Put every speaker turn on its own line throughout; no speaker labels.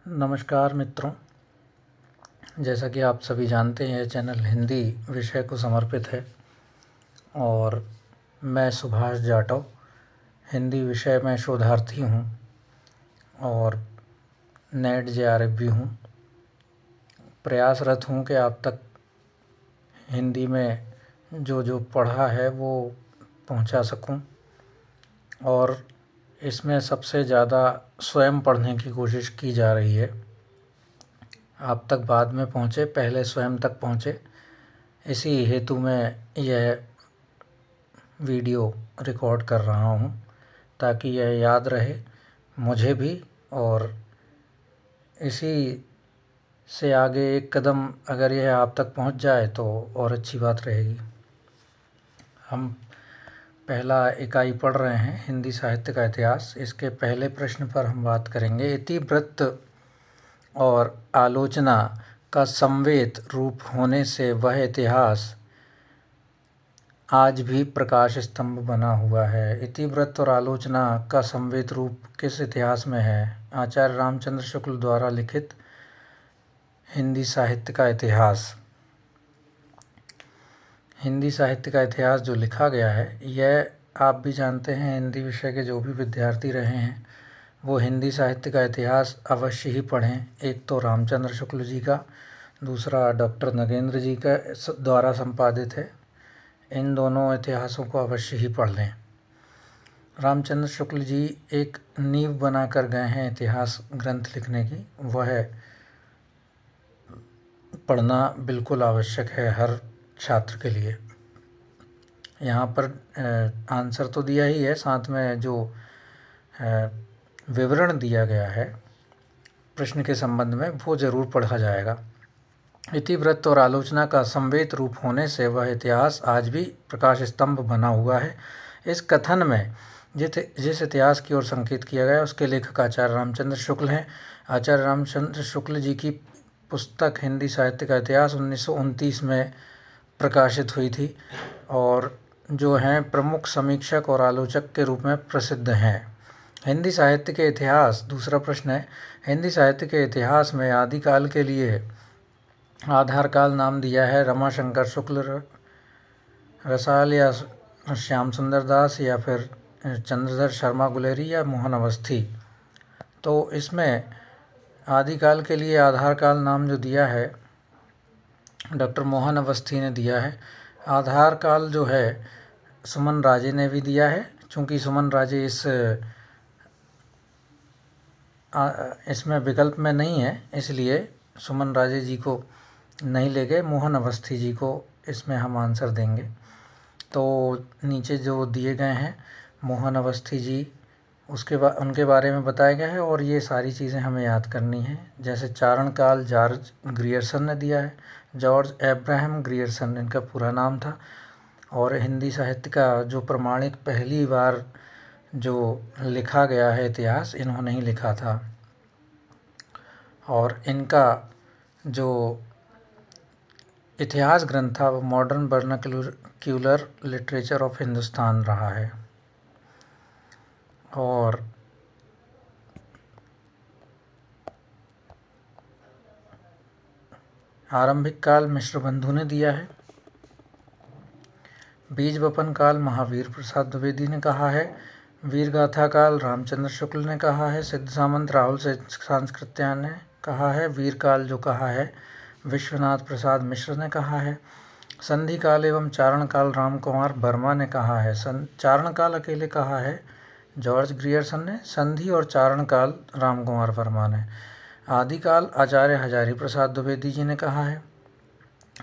नमस्कार मित्रों, जैसा कि आप सभी जानते हैं, यह चैनल हिंदी विषय को समर्पित है और मैं सुभाष जाटव हिंदी विषय में शोधार्थी हूं और नेट जेआरएफ भी हूं। प्रयासरत हूं कि आप तक हिंदी में जो पढ़ा है वो पहुंचा सकूं और इसमें सबसे ज़्यादा स्वयं पढ़ने की कोशिश की जा रही है। आप तक बाद में पहुँचे, पहले स्वयं तक पहुँचे, इसी हेतु मैं यह वीडियो रिकॉर्ड कर रहा हूँ ताकि यह याद रहे मुझे भी और इसी से आगे एक कदम अगर यह आप तक पहुँच जाए तो और अच्छी बात रहेगी। हम पहला इकाई पढ़ रहे हैं, हिंदी साहित्य का इतिहास। इसके पहले प्रश्न पर हम बात करेंगे। इतिवृत्त और आलोचना का समवेत रूप होने से वह इतिहास आज भी प्रकाश स्तंभ बना हुआ है। इतिवृत्त और आलोचना का समवेत रूप किस इतिहास में है? आचार्य रामचंद्र शुक्ल द्वारा लिखित हिंदी साहित्य का इतिहास। हिंदी साहित्य का इतिहास जो लिखा गया है, यह आप भी जानते हैं, हिंदी विषय के जो भी विद्यार्थी रहे हैं वो हिंदी साहित्य का इतिहास अवश्य ही पढ़ें। एक तो रामचंद्र शुक्ल जी का, दूसरा डॉक्टर नगेंद्र जी का द्वारा संपादित है। इन दोनों इतिहासों को अवश्य ही पढ़ लें। रामचंद्र शुक्ल जी एक नींव बना कर गए हैं इतिहास ग्रंथ लिखने की, वह पढ़ना बिल्कुल आवश्यक है हर छात्र के लिए। यहाँ पर आंसर तो दिया ही है, साथ में जो विवरण दिया गया है प्रश्न के संबंध में वो ज़रूर पढ़ा जाएगा। इतिवृत्त और आलोचना का समवेत रूप होने से वह इतिहास आज भी प्रकाश स्तंभ बना हुआ है। इस कथन में जिस इतिहास की ओर संकेत किया गया उसके लेखक आचार्य रामचंद्र शुक्ल हैं। आचार्य रामचंद्र शुक्ल जी की पुस्तक हिंदी साहित्य का इतिहास 1929 में प्रकाशित हुई थी और जो हैं प्रमुख समीक्षक और आलोचक के रूप में प्रसिद्ध हैं। हिंदी साहित्य के इतिहास, दूसरा प्रश्न है, हिंदी साहित्य के इतिहास में आदिकाल के लिए आधार काल नाम दिया है रमाशंकर शुक्ल, रसाल या श्याम सुंदर दास या फिर चंद्रधर शर्मा गुलेरी या मोहन अवस्थी। तो इसमें आदिकाल के लिए आधार काल नाम जो दिया है डॉक्टर मोहन अवस्थी ने दिया है। आधार काल जो है सुमन राजे ने भी दिया है। चूँकि सुमन राजे इसमें विकल्प में नहीं है, इसलिए सुमन राजे जी को नहीं ले गए, मोहन अवस्थी जी को इसमें हम आंसर देंगे। तो नीचे जो दिए गए हैं मोहन अवस्थी जी, उनके बारे में बताया गया है और ये सारी चीज़ें हमें याद करनी है। जैसे चारण काल जॉर्ज ग्रियर्सन ने दिया है, जॉर्ज एब्राहम ग्रियर्सन इनका पूरा नाम था। और हिंदी साहित्य का जो प्रमाणिक पहली बार जो लिखा गया है इतिहास, इन्होंने ही लिखा था और इनका जो इतिहास ग्रंथ था वो modern vernacular literature of Hindustan रहा है। और आरंभिक काल मिश्र बंधु ने दिया है। बीज वपन काल महावीर प्रसाद द्विवेदी ने कहा है। वीर गाथा काल रामचंद्र शुक्ल ने कहा है। सिद्ध सामंत राहुल से सांस्कृत्यायन ने कहा है। वीर काल जो कहा है विश्वनाथ प्रसाद मिश्र ने कहा है। संधि काल एवं चारण काल राम कुमार वर्मा ने कहा है। चारण काल अकेले कहा है जॉर्ज ग्रियर्सन ने, संधि और चारण काल राम कुमार वर्मा ने। आदिकाल आचार्य हजारी प्रसाद द्विवेदी जी ने कहा है।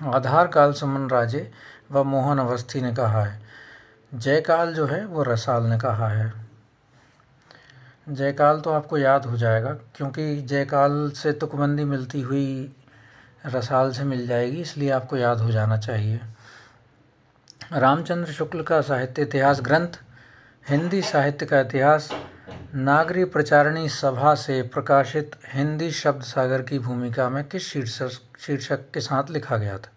आधार काल सुमन राजे व मोहन अवस्थी ने कहा है। जयकाल जो है वो रसाल ने कहा है। जयकाल तो आपको याद हो जाएगा क्योंकि जयकाल से तुकबंदी मिलती हुई रसाल से मिल जाएगी, इसलिए आपको याद हो जाना चाहिए। रामचंद्र शुक्ल का साहित्य इतिहास ग्रंथ हिंदी साहित्य का इतिहास नागरी प्रचारणी सभा से प्रकाशित हिंदी शब्द सागर की भूमिका में किस शीर्षक के साथ लिखा गया था?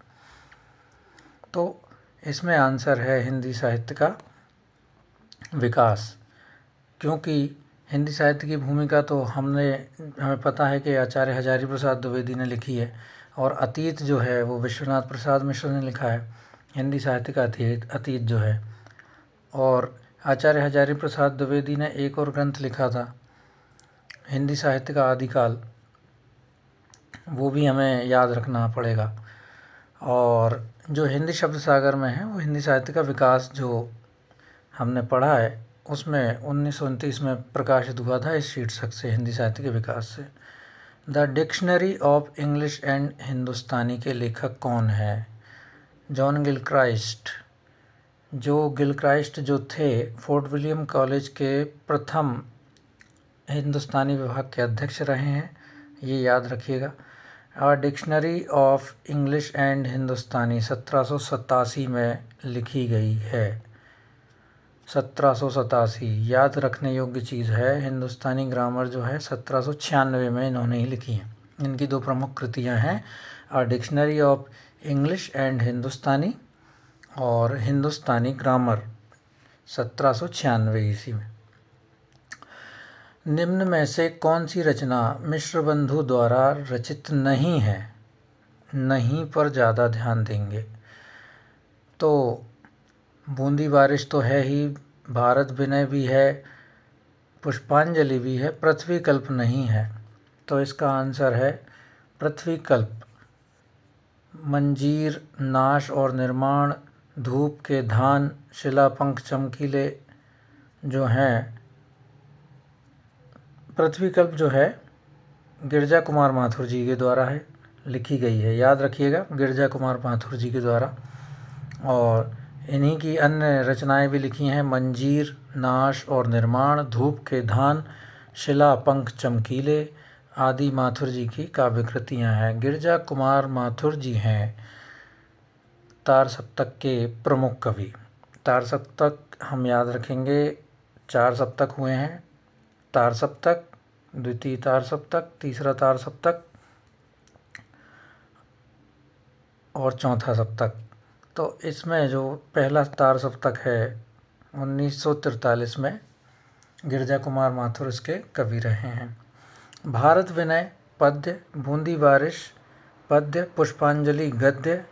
तो इसमें आंसर है हिंदी साहित्य का विकास, क्योंकि हिंदी साहित्य की भूमिका तो हमें पता है कि आचार्य हजारी प्रसाद द्विवेदी ने लिखी है, और अतीत जो है वो विश्वनाथ प्रसाद मिश्र ने लिखा है। हिंदी साहित्य का अतीत जो है, और आचार्य हजारी प्रसाद द्विवेदी ने एक और ग्रंथ लिखा था हिंदी साहित्य का आदिकाल, वो भी हमें याद रखना पड़ेगा। और जो हिंदी शब्द सागर में है वो हिंदी साहित्य का विकास जो हमने पढ़ा है उसमें 1929 में प्रकाशित हुआ था इस शीर्षक से, हिंदी साहित्य के विकास से। The dictionary of English and Hindustani के लेखक कौन है? John Gilchrist. जो गिलक्राइस्ट जो थे फोर्ट विलियम कॉलेज के प्रथम हिंदुस्तानी विभाग के अध्यक्ष रहे हैं, ये याद रखिएगा। और डिक्शनरी ऑफ इंग्लिश एंड हिंदुस्तानी 1787 में लिखी गई है। 1787 याद रखने योग्य चीज़ है। हिंदुस्तानी ग्रामर जो है 1796 में इन्होंने ही लिखी है। इनकी दो प्रमुख कृतियां हैं, a dictionary of English and Hindustani और हिंदुस्तानी ग्रामर 1796 ईस्वी में। निम्न में से कौन सी रचना मिश्र बंधु द्वारा रचित नहीं है? नहीं पर ज़्यादा ध्यान देंगे तो बूंदी बारिश तो है ही, भारत विनय भी है, पुष्पांजलि भी है, पृथ्वी कल्प नहीं है। तो इसका आंसर है पृथ्वी कल्प। मंजीर, नाश और निर्माण, धूप के धान, शिला पंख चमकीले जो हैं, पृथ्वी कल्प जो है गिरजा कुमार माथुर जी के द्वारा है, लिखी गई है, याद रखिएगा, गिरजा कुमार माथुर जी के द्वारा। और इन्हीं की अन्य रचनाएं भी लिखी हैं, मंजीर, नाश और निर्माण, धूप के धान, शिला पंख चमकीले आदि माथुर जी की काव्य कृतियाँ हैं। गिरजा कुमार माथुर जी हैं तार सप्तक के प्रमुख कवि। तार सप्तक हम याद रखेंगे, 4 सप्तक हुए हैं, तार सप्तक, द्वितीय तार सप्तक, तीसरा तार सप्तक और चौथा सप्तक। तो इसमें जो पहला तार सप्तक है 1943 में गिरजा कुमार माथुर इसके कवि रहे हैं। भारत विनय पद्य, बूंदी बारिश पद्य, पुष्पांजलि गद्य,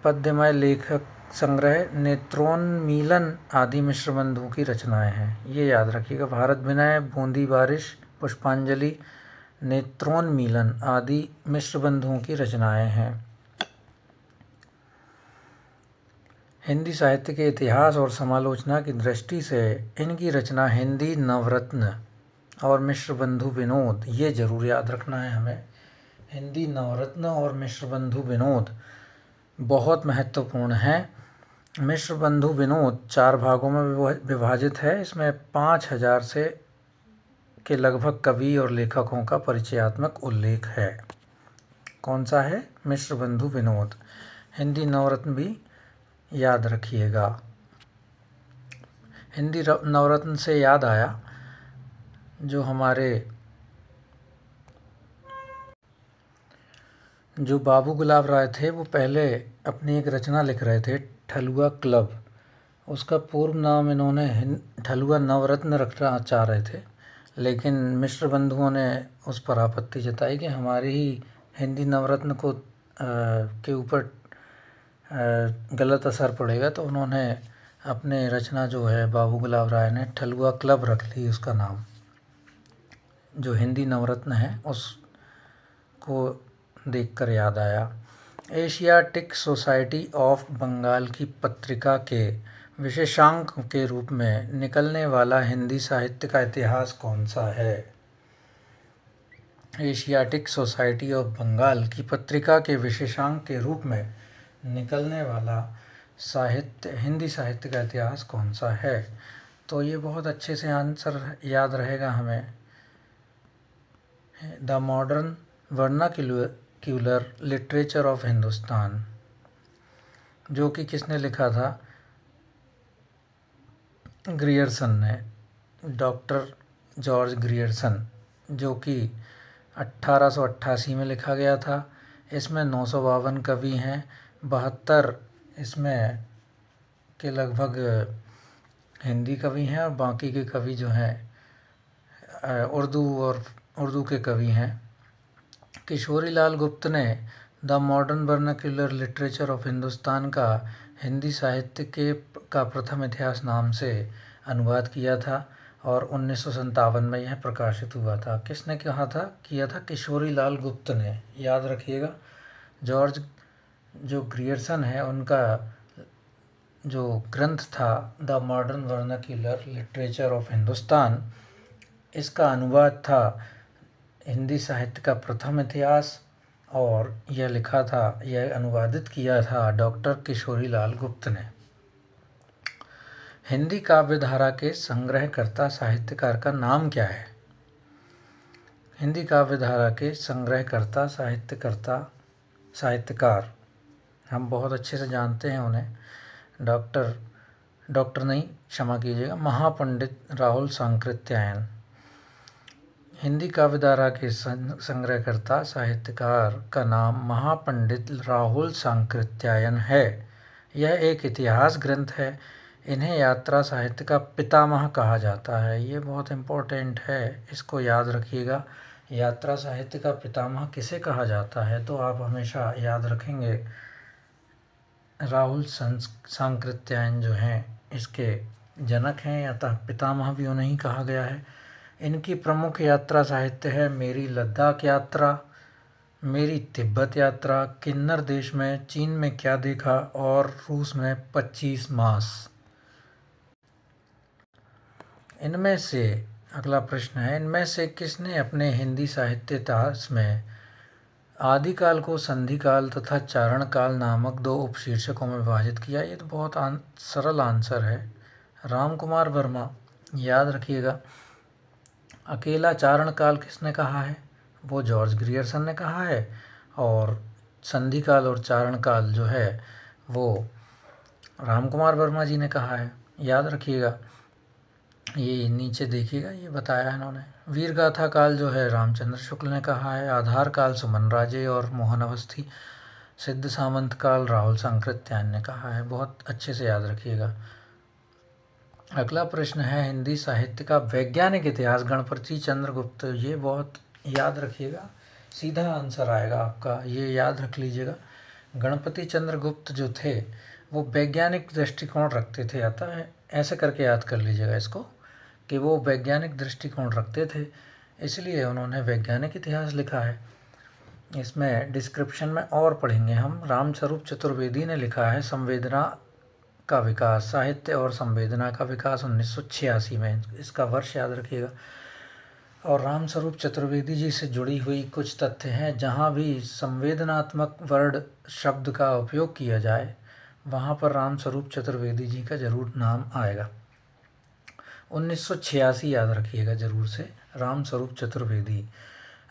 पद्यमय लेखक संग्रह, नेत्रोन्मीलन आदि मिश्र बंधु की रचनाएं हैं। ये याद रखिएगा, भारत विनय, बूंदी बारिश, पुष्पांजलि, नेत्रोन्मीलन आदि मिश्र बंधुओं की रचनाएं हैं। हिंदी साहित्य के इतिहास और समालोचना की दृष्टि से इनकी रचना हिंदी नवरत्न और मिश्र बंधु विनोद, ये जरूर याद रखना है हमें। हिंदी नवरत्न और मिश्र बंधु विनोद बहुत महत्वपूर्ण है। मिश्र बंधु विनोद 4 भागों में विभाजित है। इसमें 5000 से के लगभग कवि और लेखकों का परिचयात्मक उल्लेख है। कौन सा है? मिश्र बंधु विनोद। हिंदी नवरत्न भी याद रखिएगा। हिंदी नवरत्न से याद आया, जो हमारे जो बाबू गुलाब राय थे वो पहले अपनी एक रचना लिख रहे थे, ठलुआ क्लब। उसका पूर्व नाम इन्होंने ठलुआ नवरत्न रखना चाह रहे थे, लेकिन मिश्र बंधुओं ने उस पर आपत्ति जताई कि हमारी ही हिंदी नवरत्न को के ऊपर गलत असर पड़ेगा। तो उन्होंने अपने रचना जो है बाबू गुलाब राय ने ठलुआ क्लब रख ली उसका नाम। जो हिंदी नवरत्न है उसको देखकर याद आया। एशियाटिक सोसाइटी ऑफ बंगाल की पत्रिका के विशेषांक के रूप में निकलने वाला हिंदी साहित्य का इतिहास कौन सा है? एशियाटिक सोसाइटी ऑफ बंगाल की पत्रिका के विशेषांक के रूप में निकलने वाला हिंदी साहित्य का इतिहास कौन सा है? तो ये बहुत अच्छे से आंसर याद रहेगा हमें। The modern vernacular literature of Hindustan, जो कि किसने लिखा था? ग्रियर्सन ने, डॉक्टर जॉर्ज ग्रियर्सन, जो कि 1888 में लिखा गया था। इसमें 952 कवि हैं, 72 इसमें के लगभग हिंदी कवि हैं और बाकी के कवि जो हैं उर्दू के कवि हैं। किशोरी लाल गुप्त ने the modern vernacular literature of Hindustan का हिंदी साहित्य का प्रथम इतिहास नाम से अनुवाद किया था और 1957 में यह प्रकाशित हुआ था। किसने किया था? किशोरी लाल गुप्त ने। याद रखिएगा। जॉर्ज जो ग्रियर्सन है, उनका जो ग्रंथ था the modern vernacular literature of Hindustan, इसका अनुवाद था हिंदी साहित्य का प्रथम इतिहास, और यह अनुवादित किया था डॉक्टर किशोरी लाल गुप्त ने। हिंदी काव्य धारा के संग्रहकर्ता साहित्यकार का नाम क्या है? हिंदी काव्य धारा के संग्रहकर्ता साहित्यकार हम बहुत अच्छे से जानते हैं उन्हें। महापंडित राहुल सांकृत्यायन। हिंदी काव्य धारा के संग्रहकर्ता साहित्यकार का नाम महापंडित राहुल सांकृत्यायन है। यह एक इतिहास ग्रंथ है। इन्हें यात्रा साहित्य का पितामह कहा जाता है। ये बहुत इम्पोर्टेंट है, इसको याद रखिएगा। यात्रा साहित्य का पितामह किसे कहा जाता है? तो आप हमेशा याद रखेंगे राहुल सांकृत्यायन जो हैं इसके जनक हैं, अतः पितामह भी उन्हें ही कहा गया है। इनकी प्रमुख यात्रा साहित्य है मेरी लद्दाख यात्रा, मेरी तिब्बत यात्रा, किन्नर देश में, चीन में क्या देखा और रूस में 25 मास। इनमें से अगला प्रश्न है, इनमें से किसने अपने हिंदी साहित्य इतिहास में आदिकाल को संधिकाल तथा चारणकाल नामक 2 उपशीर्षकों में विभाजित किया? ये तो बहुत सरल आंसर है, राम कुमार वर्मा। याद रखिएगा। अकेला चारणकाल किसने कहा है? वो जॉर्ज ग्रियर्सन ने कहा है। और संधिकाल और चारणकाल जो है वो राम कुमार वर्मा जी ने कहा है। याद रखिएगा। ये नीचे देखिएगा, ये बताया है इन्होंने। वीरगाथा काल जो है रामचंद्र शुक्ल ने कहा है। आधार काल सुमन राजे और मोहन अवस्थी। सिद्ध सामंत काल राहुल सांकृत्यायन ने कहा है। बहुत अच्छे से याद रखिएगा। अगला प्रश्न है, हिंदी साहित्य का वैज्ञानिक इतिहास गणपति चंद्र गुप्त। ये बहुत याद रखिएगा, सीधा आंसर आएगा आपका, ये याद रख लीजिएगा। गणपति चंद्र गुप्त जो थे वो वैज्ञानिक दृष्टिकोण रखते थे। अतः ऐसे करके याद कर लीजिएगा इसको कि वो वैज्ञानिक दृष्टिकोण रखते थे, इसलिए उन्होंने वैज्ञानिक इतिहास लिखा है। इसमें डिस्क्रिप्शन में और पढ़ेंगे हम। रामस्वरूप चतुर्वेदी ने लिखा है संवेदना का विकास, साहित्य और संवेदना का विकास 1986 में। इसका वर्ष याद रखिएगा। और रामस्वरूप चतुर्वेदी जी से जुड़ी हुई कुछ तथ्य हैं। जहाँ भी संवेदनात्मक वर्ड शब्द का उपयोग किया जाए वहाँ पर रामस्वरूप चतुर्वेदी जी का जरूर नाम आएगा। 1986 याद रखिएगा जरूर से, रामस्वरूप चतुर्वेदी।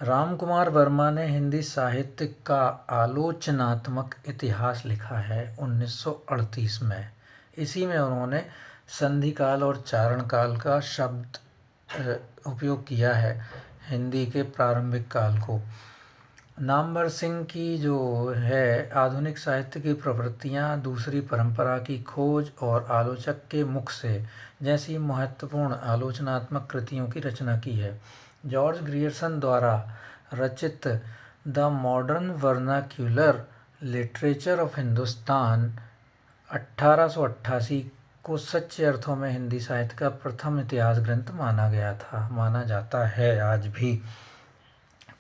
राम कुमार वर्मा ने हिंदी साहित्य का आलोचनात्मक इतिहास लिखा है 1938 में। इसी में उन्होंने संधिकाल और चारणकाल का शब्द उपयोग किया है हिंदी के प्रारंभिक काल को। नामवर सिंह की जो है आधुनिक साहित्य की प्रवृत्तियाँ, दूसरी परंपरा की खोज और आलोचक के मुख से जैसी महत्वपूर्ण आलोचनात्मक कृतियों की रचना की है। जॉर्ज ग्रियर्सन द्वारा रचित the modern vernacular literature of Hindustan 1888 को सच्चे अर्थों में हिंदी साहित्य का प्रथम इतिहास ग्रंथ माना जाता है आज भी।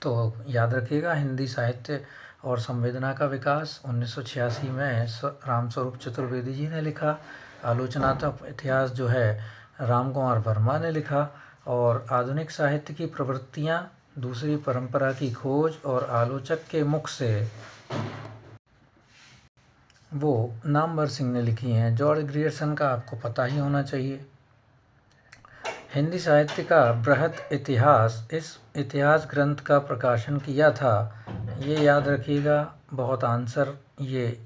तो याद रखिएगा, हिंदी साहित्य और संवेदना का विकास 1986 में रामस्वरूप चतुर्वेदी जी ने लिखा। आलोचनात्मक इतिहास जो है राम कुमार वर्मा ने लिखा। और आधुनिक साहित्य की प्रवृत्तियाँ, दूसरी परंपरा की खोज और आलोचक के मुख से वो नामवर सिंह ने लिखी हैं। जॉर्ज ग्रियर्सन का आपको पता ही होना चाहिए। हिंदी साहित्य का बृहत इतिहास, इस इतिहास ग्रंथ का प्रकाशन किया था। ये याद रखिएगा, बहुत आंसर ये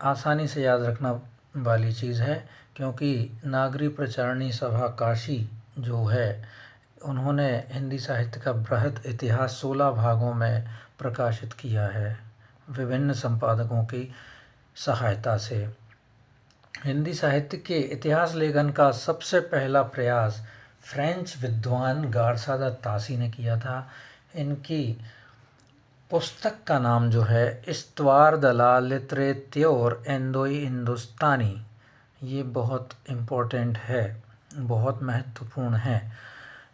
आसानी से याद रखना वाली चीज़ है, क्योंकि नागरी प्रचारणी सभा काशी जो है उन्होंने हिंदी साहित्य का बृहत इतिहास 16 भागों में प्रकाशित किया है विभिन्न संपादकों की सहायता से। हिंदी साहित्य के इतिहास लेखन का सबसे पहला प्रयास फ्रेंच विद्वान गारसादा तासी ने किया था। इनकी पुस्तक का नाम जो है इस्तवार द ला लिटरेत्योर एंदोई हिंदुस्तानी, ये बहुत इम्पोर्टेंट है, बहुत महत्वपूर्ण है।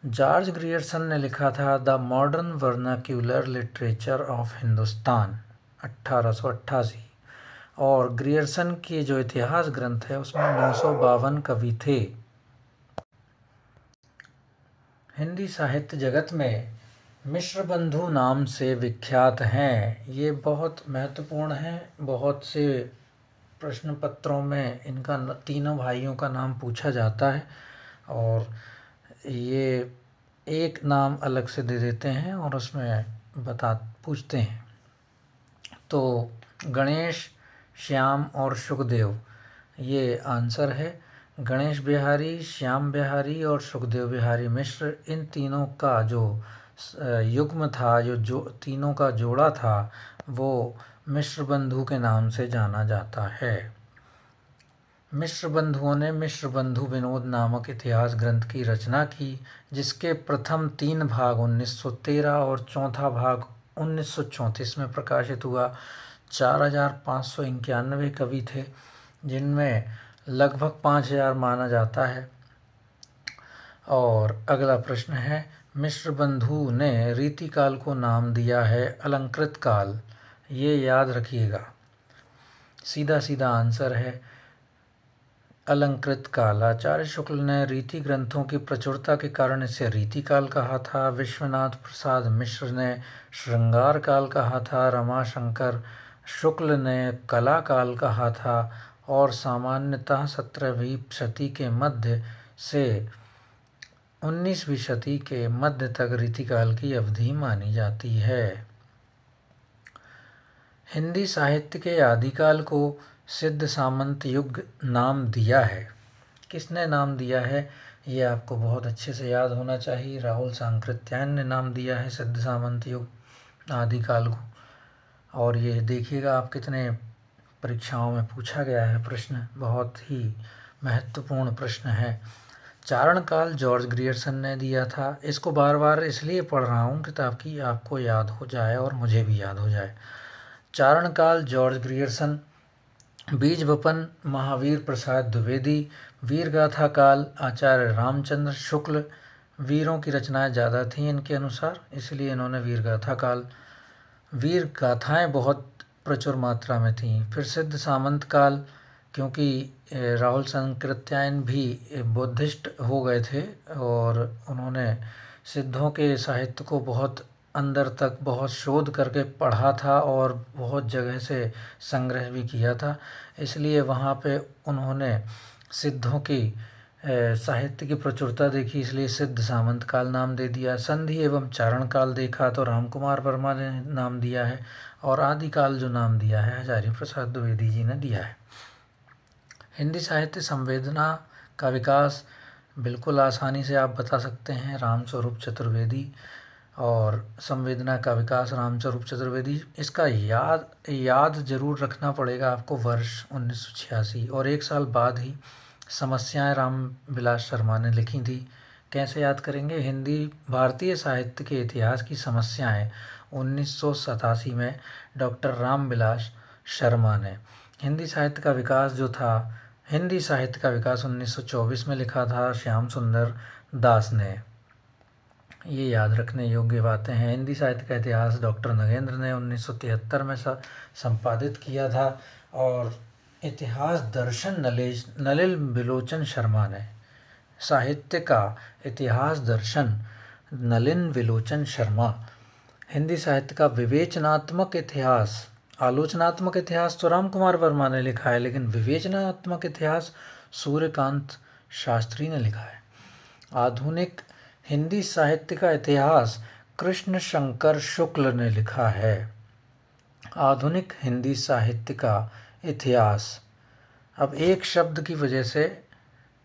जॉर्ज ग्रियर्सन ने लिखा था the modern vernacular literature of Hindustan 1888, और ग्रियर्सन के जो इतिहास ग्रंथ है उसमें 952 कवि थे। हिंदी साहित्य जगत में मिश्र बंधु नाम से विख्यात हैं, ये बहुत महत्वपूर्ण है। बहुत से प्रश्न पत्रों में इनका तीनों भाइयों का नाम पूछा जाता है, और ये एक नाम अलग से दे देते हैं और उसमें पूछते हैं। तो गणेश, श्याम और सुखदेव, ये आंसर है। गणेश बिहारी, श्याम बिहारी और सुखदेव बिहारी मिश्र, इन तीनों का जो युग्म था, जो तीनों का जोड़ा था, वो मिश्र बंधु के नाम से जाना जाता है। मिश्र बंधुओं ने मिश्र बंधु विनोद नामक इतिहास ग्रंथ की रचना की, जिसके प्रथम 3 भाग 1913 और चौथा भाग 1934 में प्रकाशित हुआ। 4591 कवि थे, जिनमें लगभग 5000 माना जाता है। और अगला प्रश्न है, मिश्र बंधु ने रीतिकाल को नाम दिया है अलंकृत काल, ये याद रखिएगा। सीधा सीधा आंसर है अलंकृत काल। आचार्य शुक्ल ने रीति ग्रंथों की प्रचुरता के कारण इसे रीतिकाल कहा था। विश्वनाथ प्रसाद मिश्र ने श्रृंगार काल कहा था। रमाशंकर शुक्ल ने कला काल कहा था, और सामान्यतः 17वीं शती के मध्य से 19वीं शती के मध्य तक रीतिकाल की अवधि मानी जाती है। हिंदी साहित्य के आदिकाल को सिद्ध सामंत युग नाम दिया है। किसने नाम दिया है, ये आपको बहुत अच्छे से याद होना चाहिए। राहुल सांकृत्यायन ने नाम दिया है सिद्ध सामंत युग आदिकाल को। और ये देखिएगा आप, कितने परीक्षाओं में पूछा गया है प्रश्न, बहुत ही महत्वपूर्ण प्रश्न है। चारण काल जॉर्ज ग्रियर्सन ने दिया था। इसको बार बार इसलिए पढ़ रहा हूँ कि ताकि आपको याद हो जाए और मुझे भी याद हो जाए। चारण काल जॉर्ज ग्रियर्सन। बीज वपन महावीर प्रसाद द्विवेदी। वीरगाथा काल आचार्य रामचंद्र शुक्ल। वीरों की रचनाएं ज़्यादा थीं इनके अनुसार, इसलिए इन्होंने वीरगाथा काल, वीर गाथाएँ बहुत प्रचुर मात्रा में थीं। फिर सिद्ध सामंत काल, क्योंकि राहुल सांकृत्यायन भी बुद्धिस्ट हो गए थे और उन्होंने सिद्धों के साहित्य को बहुत अंदर तक बहुत शोध करके पढ़ा था और बहुत जगह से संग्रह भी किया था, इसलिए वहाँ पे उन्होंने सिद्धों की साहित्य की प्रचुरता देखी, इसलिए सिद्ध सामंत काल नाम दे दिया। संधि एवं चारण काल देखा तो रामकुमार वर्मा ने नाम दिया है, और आदिकाल जो नाम दिया है हजारी प्रसाद द्विवेदी जी ने दिया है। हिंदी साहित्य संवेदना का विकास बिल्कुल आसानी से आप बता सकते हैं, रामस्वरूप चतुर्वेदी। और संवेदना का विकास रामस्वरूप चतुर्वेदी। इसका याद जरूर रखना पड़ेगा आपको, वर्ष 1986, और 1 साल बाद ही समस्याएं रामविलास शर्मा ने लिखी थी। कैसे याद करेंगे, हिंदी भारतीय साहित्य के इतिहास की समस्याएं 1987 में डॉक्टर रामविलास शर्मा ने। हिंदी साहित्य का विकास जो था, हिंदी साहित्य का विकास 1924 में लिखा था श्याम सुंदर दास ने। ये याद रखने योग्य बातें हैं। हिंदी साहित्य का इतिहास डॉक्टर नगेंद्र ने 1973 में संपादित किया था, और इतिहास दर्शन नलिन विलोचन शर्मा ने। साहित्य का इतिहास दर्शन नलिन विलोचन शर्मा। हिंदी साहित्य का विवेचनात्मक इतिहास, आलोचनात्मक इतिहास तो रामकुमार वर्मा ने लिखा है, लेकिन विवेचनात्मक इतिहास सूर्यकांत शास्त्री ने लिखा है। आधुनिक हिंदी साहित्य का इतिहास कृष्ण शंकर शुक्ल ने लिखा है। आधुनिक हिंदी साहित्य का इतिहास, अब एक शब्द की वजह से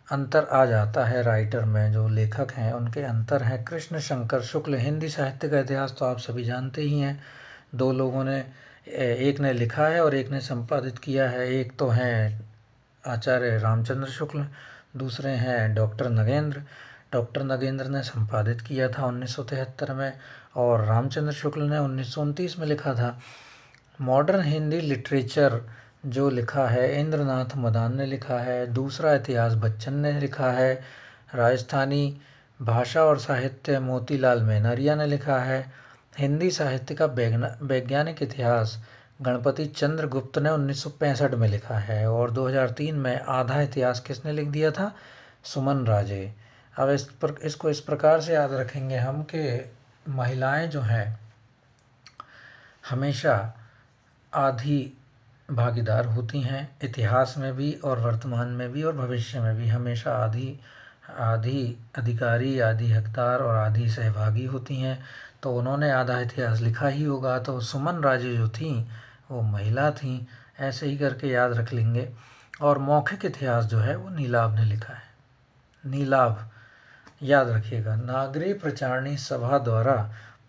अंतर आ जाता है, राइटर में जो लेखक हैं उनके अंतर है। कृष्ण शंकर शुक्ल। हिंदी साहित्य का इतिहास तो आप सभी जानते ही हैं, 2 लोगों ने, एक ने लिखा है और एक ने संपादित किया है। एक तो हैं आचार्य रामचंद्र शुक्ल, दूसरे हैं डॉक्टर नगेंद्र। डॉक्टर नगेंद्र ने संपादित किया था 1973 में, और रामचंद्र शुक्ल ने 1929 में लिखा था। मॉडर्न हिंदी लिटरेचर जो लिखा है इंद्रनाथ मदान ने लिखा है। दूसरा इतिहास बच्चन ने लिखा है। राजस्थानी भाषा और साहित्य मोतीलाल मेहनरिया ने लिखा है। हिंदी साहित्य का वैज्ञानिक इतिहास गणपति चंद्र गुप्त ने 1965 में लिखा है। और 2003 में आधा इतिहास किसने लिख दिया था? सुमन राजे। अब इसको इस प्रकार से याद रखेंगे हम कि महिलाएं जो हैं हमेशा आधी भागीदार होती हैं, इतिहास में भी और वर्तमान में भी और भविष्य में भी हमेशा आधी अधिकारी, आधी हकदार और आधी सहभागी होती हैं। तो उन्होंने आधा इतिहास लिखा ही होगा। तो सुमन राजे जो थी वो महिला थी, ऐसे ही करके याद रख लेंगे। और मौखिक इतिहास जो है वो नीलाभ ने लिखा है। नीलाभ याद रखिएगा। नागरी प्रचारणी सभा द्वारा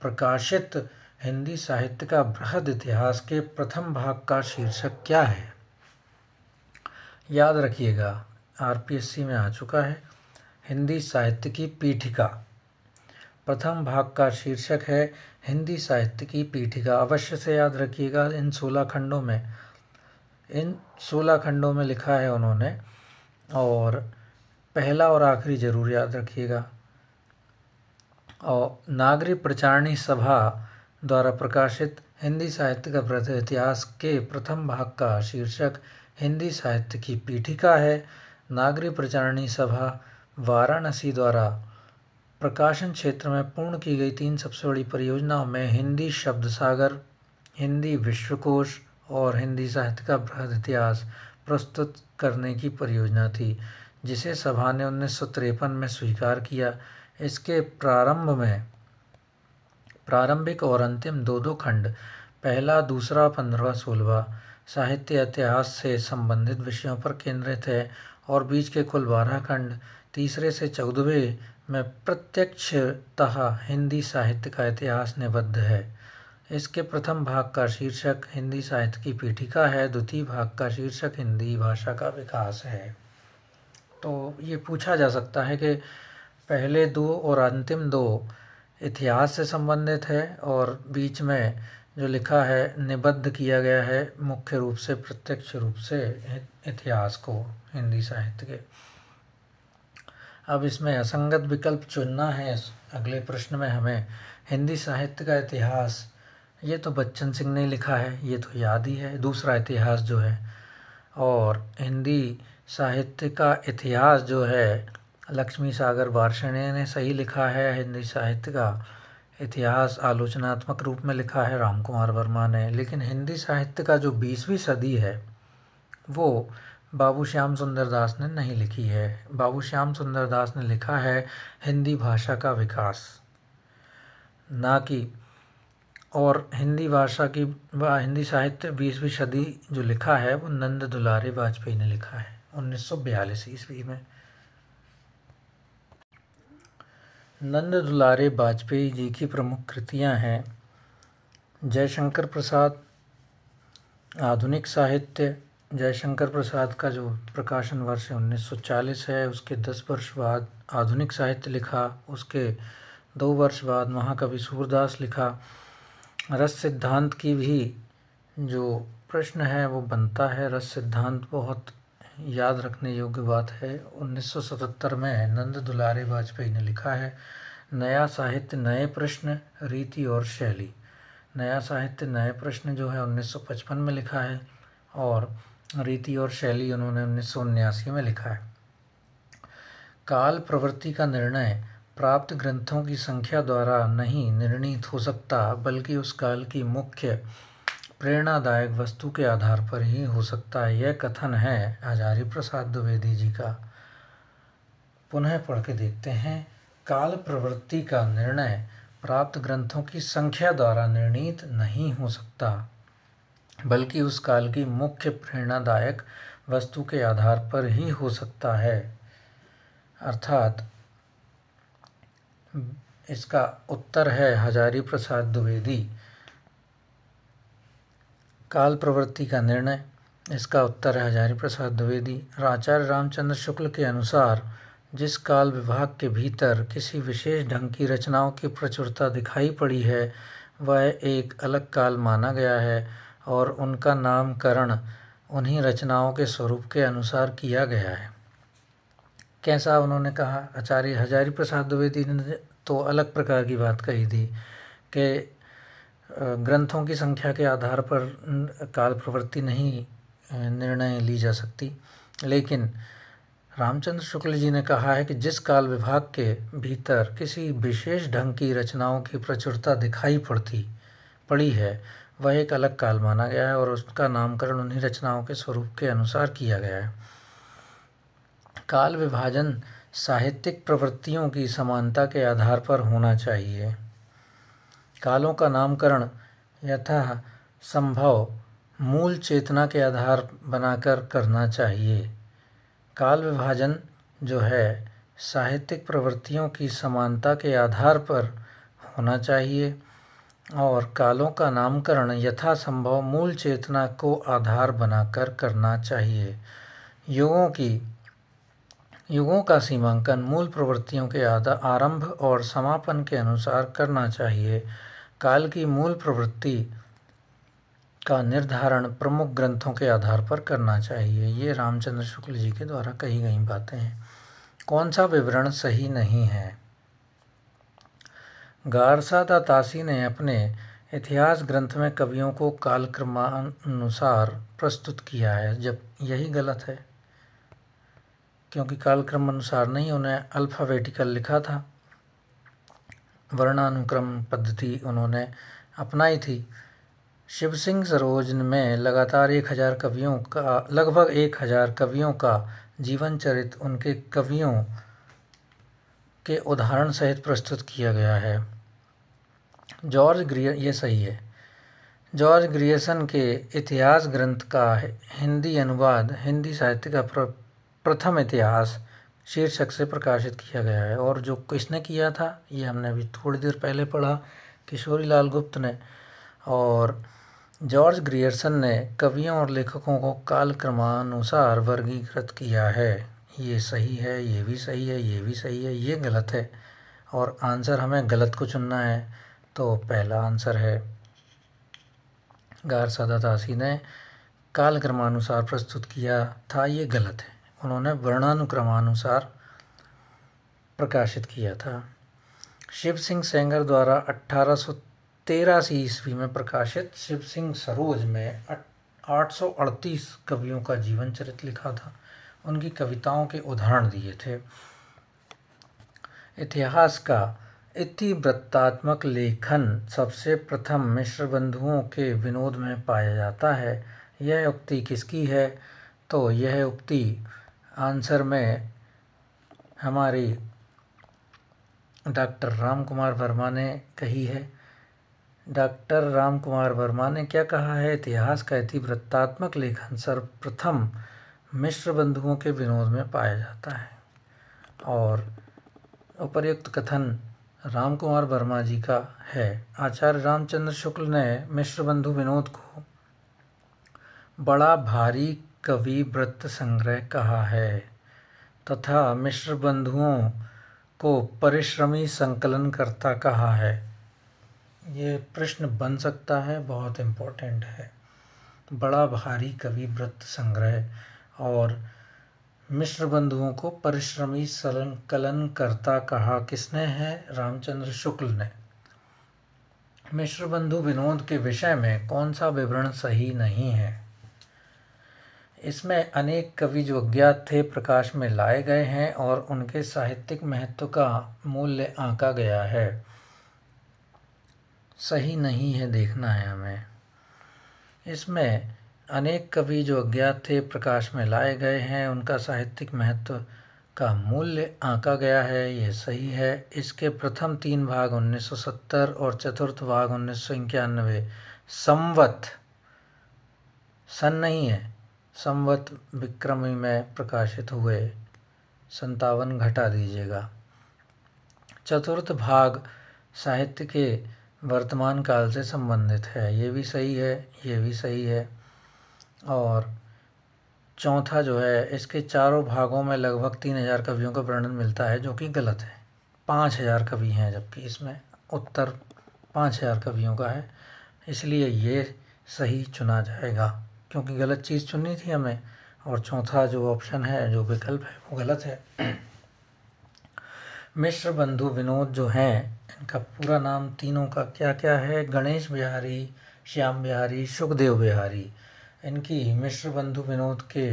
प्रकाशित हिंदी साहित्य का बृहद इतिहास के प्रथम भाग का शीर्षक क्या है? याद रखिएगा, आरपीएससी में आ चुका है। हिंदी साहित्य की पीठिका। प्रथम भाग का शीर्षक है हिंदी साहित्य की पीठिका। अवश्य से याद रखिएगा। इन 16 खंडों में लिखा है उन्होंने। और पहला और आखिरी जरूर याद रखिएगा। और नागरी प्रचारणी सभा द्वारा प्रकाशित हिंदी साहित्य का बृहद इतिहास के प्रथम भाग का शीर्षक हिंदी साहित्य की पीठिका है। नागरी प्रचारणी सभा वाराणसी द्वारा प्रकाशन क्षेत्र में पूर्ण की गई 3 सबसे बड़ी परियोजनाओं में हिंदी शब्द सागर, हिंदी विश्वकोश और हिंदी साहित्य का बृहद इतिहास प्रस्तुत करने की परियोजना थी, जिसे सभा ने 1953 में स्वीकार किया। इसके प्रारंभिक और अंतिम दो खंड, पहला, दूसरा, 15वां, 16वां, साहित्य इतिहास से संबंधित विषयों पर केंद्रित है। और बीच के कुल 12 खंड तीसरे से 14वें में प्रत्यक्षतः हिंदी साहित्य का इतिहास निबद्ध है। इसके प्रथम भाग का शीर्षक हिंदी साहित्य की पीठिका है। द्वितीय भाग का शीर्षक हिंदी भाषा का विकास है। तो ये पूछा जा सकता है कि पहले 2 और अंतिम 2 इतिहास से संबंधित है और बीच में जो लिखा है निबद्ध किया गया है मुख्य रूप से, प्रत्यक्ष रूप से इतिहास को हिंदी साहित्य के। अब इसमें असंगत विकल्प चुनना है। अगले प्रश्न में हमें हिंदी साहित्य का इतिहास, ये तो बच्चन सिंह ने लिखा है, ये तो याद ही है, दूसरा इतिहास जो है। और हिंदी साहित्य का इतिहास जो है लक्ष्मी सागर वार्ष्णेय ने सही लिखा है। हिंदी साहित्य का इतिहास आलोचनात्मक रूप में लिखा है राम कुमार वर्मा ने। लेकिन हिंदी साहित्य का जो 20वीं सदी है वो बाबू श्याम सुंदर दास ने नहीं लिखी है। बाबू श्याम सुंदर दास ने लिखा है हिंदी भाषा का विकास, ना कि। और हिंदी साहित्य 20वीं सदी जो लिखा है वो नंद दुलारे वाजपेयी ने लिखा है 1942 ईस्वी में। नंद दुलारे वाजपेयी जी की प्रमुख कृतियां हैं जयशंकर प्रसाद आधुनिक साहित्य। जयशंकर प्रसाद का जो प्रकाशन वर्ष 1940 है, उसके 10 वर्ष बाद आधुनिक साहित्य लिखा। उसके 2 वर्ष बाद महाकवि सूरदास लिखा। रस सिद्धांत की भी जो प्रश्न है वो बनता है। रस सिद्धांत बहुत याद रखने योग्य बात है। 1977 में नंद दुलारे वाजपेयी ने लिखा है। नया साहित्य नए प्रश्न, रीति और शैली। नया साहित्य नए प्रश्न जो है 1955 में लिखा है और रीति और शैली उन्होंने 1979 में लिखा है। काल प्रवृत्ति का निर्णय प्राप्त ग्रंथों की संख्या द्वारा नहीं निर्णीत हो सकता, बल्कि उस काल की मुख्य प्रेरणादायक वस्तु के आधार पर ही हो सकता है। यह कथन है हजारी प्रसाद द्विवेदी जी का। पुनः पढ़ के देखते हैं। काल प्रवृत्ति का निर्णय प्राप्त ग्रंथों की संख्या द्वारा निर्णीत नहीं हो सकता, बल्कि उस काल की मुख्य प्रेरणादायक वस्तु के आधार पर ही हो सकता है। अर्थात इसका उत्तर है हजारी प्रसाद द्विवेदी। काल प्रवृत्ति का निर्णय, इसका उत्तर है हजारी प्रसाद द्विवेदी। आचार्य रामचंद्र शुक्ल के अनुसार जिस काल विभाग के भीतर किसी विशेष ढंग की रचनाओं की प्रचुरता दिखाई पड़ी है वह एक अलग काल माना गया है और उनका नामकरण उन्हीं रचनाओं के स्वरूप के अनुसार किया गया है। कैसा उन्होंने कहा? आचार्य हजारी प्रसाद द्विवेदी ने तो अलग प्रकार की बात कही थी कि ग्रंथों की संख्या के आधार पर काल प्रवृत्ति नहीं निर्णय ली जा सकती, लेकिन रामचंद्र शुक्ल जी ने कहा है कि जिस काल विभाग के भीतर किसी विशेष ढंग की रचनाओं की प्रचुरता दिखाई पड़ी है वह एक अलग काल माना गया है और उसका नामकरण उन्हीं रचनाओं के स्वरूप के अनुसार किया गया है। काल विभाजन साहित्यिक प्रवृत्तियों की समानता के आधार पर होना चाहिए। कालों का नामकरण यथा संभव मूल चेतना के आधार बनाकर करना चाहिए। काल विभाजन जो है साहित्यिक प्रवृत्तियों की समानता के आधार पर होना चाहिए और कालों का नामकरण यथा संभव मूल चेतना को आधार बनाकर करना चाहिए। युगों का सीमांकन मूल प्रवृत्तियों के आरंभ और समापन के अनुसार करना चाहिए। काल की मूल प्रवृत्ति का निर्धारण प्रमुख ग्रंथों के आधार पर करना चाहिए। ये रामचंद्र शुक्ल जी के द्वारा कही गई बातें हैं। कौन सा विवरण सही नहीं है? गारसादा तासी ने अपने इतिहास ग्रंथ में कवियों को कालक्रमानुसार प्रस्तुत किया है, जब यही गलत है, क्योंकि कालक्रम अनुसार नहीं, उन्हें अल्फ़ाबेटिकल लिखा था, वर्णानुक्रम पद्धति उन्होंने अपनाई थी। शिव सिंह सरोज में लगातार लगभग 1000 कवियों का जीवन चरित्र उनके कवियों के उदाहरण सहित प्रस्तुत किया गया है। ये सही है। जॉर्ज ग्रियर्सन के इतिहास ग्रंथ का हिंदी अनुवाद हिंदी साहित्य का प्रथम इतिहास शीर्षक से प्रकाशित किया गया है और जो किसने किया था ये हमने अभी थोड़ी देर पहले पढ़ा, किशोरी लाल गुप्त ने। और जॉर्ज ग्रियर्सन ने कवियों और लेखकों को कालक्रमानुसार वर्गीकृत किया है। ये सही है, ये भी सही है, ये भी सही है, ये गलत है और आंसर हमें गलत को चुनना है। तो पहला आंसर है गारसादा तासी ने कालक्रमानुसार प्रस्तुत किया था, ये गलत है, उन्होंने वर्णानुक्रमानुसार प्रकाशित किया था। शिव सिंह सेंगर द्वारा 1883 ईस्वी में प्रकाशित शिव सिंह सरोज में 838 कवियों का जीवन चरित्र लिखा था, उनकी कविताओं के उदाहरण दिए थे। इतिहास का इतिवृत्तात्मक लेखन सबसे प्रथम मिश्र बंधुओं के विनोद में पाया जाता है। यह उक्ति किसकी है? तो यह उक्ति आंसर में हमारी डॉक्टर राम कुमार वर्मा ने कही है। डॉक्टर राम कुमार वर्मा ने क्या कहा है? इतिहास का इतिवृत्तात्मक लेखन सर्वप्रथम मिश्र बंधुओं के विनोद में पाया जाता है। और उपर्युक्त कथन राम कुमार वर्मा जी का है। आचार्य रामचंद्र शुक्ल ने मिश्र बंधु विनोद को बड़ा भारी कवि वृत्त संग्रह कहा है तथा मिश्र बंधुओं को परिश्रमी संकलनकर्ता कहा है। ये प्रश्न बन सकता है, बहुत इम्पोर्टेंट है। बड़ा भारी कवि वृत्त संग्रह और मिश्र बंधुओं को परिश्रमी संकलनकर्ता कहा किसने है? रामचंद्र शुक्ल ने। मिश्र बंधु विनोद के विषय में कौन सा विवरण सही नहीं है? इसमें अनेक कवि जो अज्ञात थे प्रकाश में लाए गए हैं और उनके साहित्यिक महत्व का मूल्य आंका गया है। सही नहीं है, देखना है हमें। इसमें अनेक कवि जो अज्ञात थे प्रकाश में लाए गए हैं, उनका साहित्यिक महत्व का मूल्य आंका गया है, ये सही है। इसके प्रथम 3 भाग 1970 और चतुर्थ भाग 1991 संवत, सन नहीं है, संवत विक्रमी में प्रकाशित हुए। 57 घटा दीजिएगा। चतुर्थ भाग साहित्य के वर्तमान काल से संबंधित है, ये भी सही है, ये भी सही है। और चौथा जो है, इसके चारों भागों में लगभग 3000 कवियों का वर्णन मिलता है, जो कि गलत है। 5000 कवि हैं, जबकि इसमें उत्तर 5000 कवियों का है, इसलिए ये सही चुना जाएगा, क्योंकि गलत चीज़ चुननी थी हमें, और चौथा जो ऑप्शन है, जो विकल्प है, वो गलत है। मिश्र बंधु विनोद जो हैं, इनका पूरा नाम तीनों का क्या क्या है? गणेश बिहारी, श्याम बिहारी, सुखदेव बिहारी। इनकी मिश्र बंधु विनोद के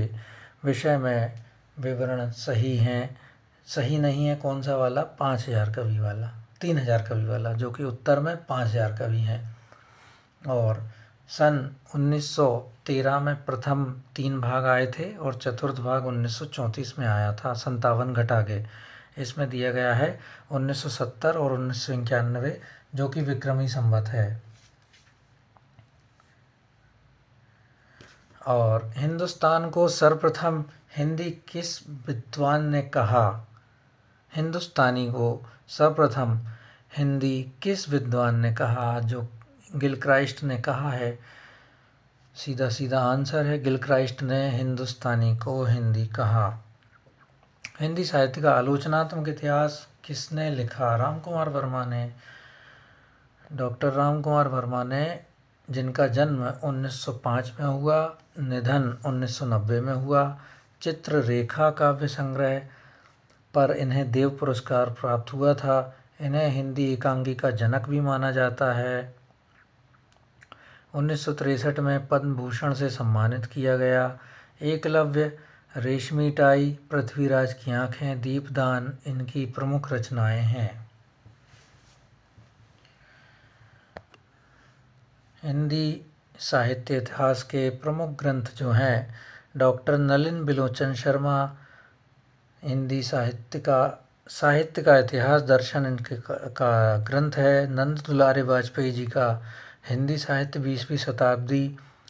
विषय में विवरण सही हैं। सही नहीं है कौन सा वाला? 5000 कवि वाला, 3000 कवि वाला, जो कि उत्तर में 5000 कवि हैं। और सन 1913 में प्रथम 3 भाग आए थे और चतुर्थ भाग 1934 में आया था, 57 घटा के। इसमें दिया गया है 1970 और 1991, जो कि विक्रमी संवत है। और हिंदुस्तान को सर्वप्रथम हिंदी किस विद्वान ने कहा? हिंदुस्तानी को सर्वप्रथम हिंदी किस विद्वान ने कहा? जो गिलक्राइस्ट ने कहा है। सीधा सीधा आंसर है, गिलक्राइस्ट ने हिंदुस्तानी को हिंदी कहा। हिंदी साहित्य का आलोचनात्मक इतिहास किसने लिखा? राम कुमार वर्मा ने। डॉक्टर राम कुमार वर्मा ने, जिनका जन्म 1905 में हुआ, निधन 1990 में हुआ। चित्ररेखा काव्य संग्रह पर इन्हें देव पुरस्कार प्राप्त हुआ था। इन्हें हिंदी एकांगी का जनक भी माना जाता है। 1963 में पद्म भूषण से सम्मानित किया गया। एकलव्य, रेशमी टाई, पृथ्वीराज की आंखें, दीपदान इनकी प्रमुख रचनाएं हैं। हिंदी साहित्य इतिहास के प्रमुख ग्रंथ जो हैं, डॉक्टर नलिन बिलोचन शर्मा, हिंदी साहित्य का इतिहास दर्शन इनके का ग्रंथ है। नंद दुलारे वाजपेयी जी का हिंदी साहित्य 20वीं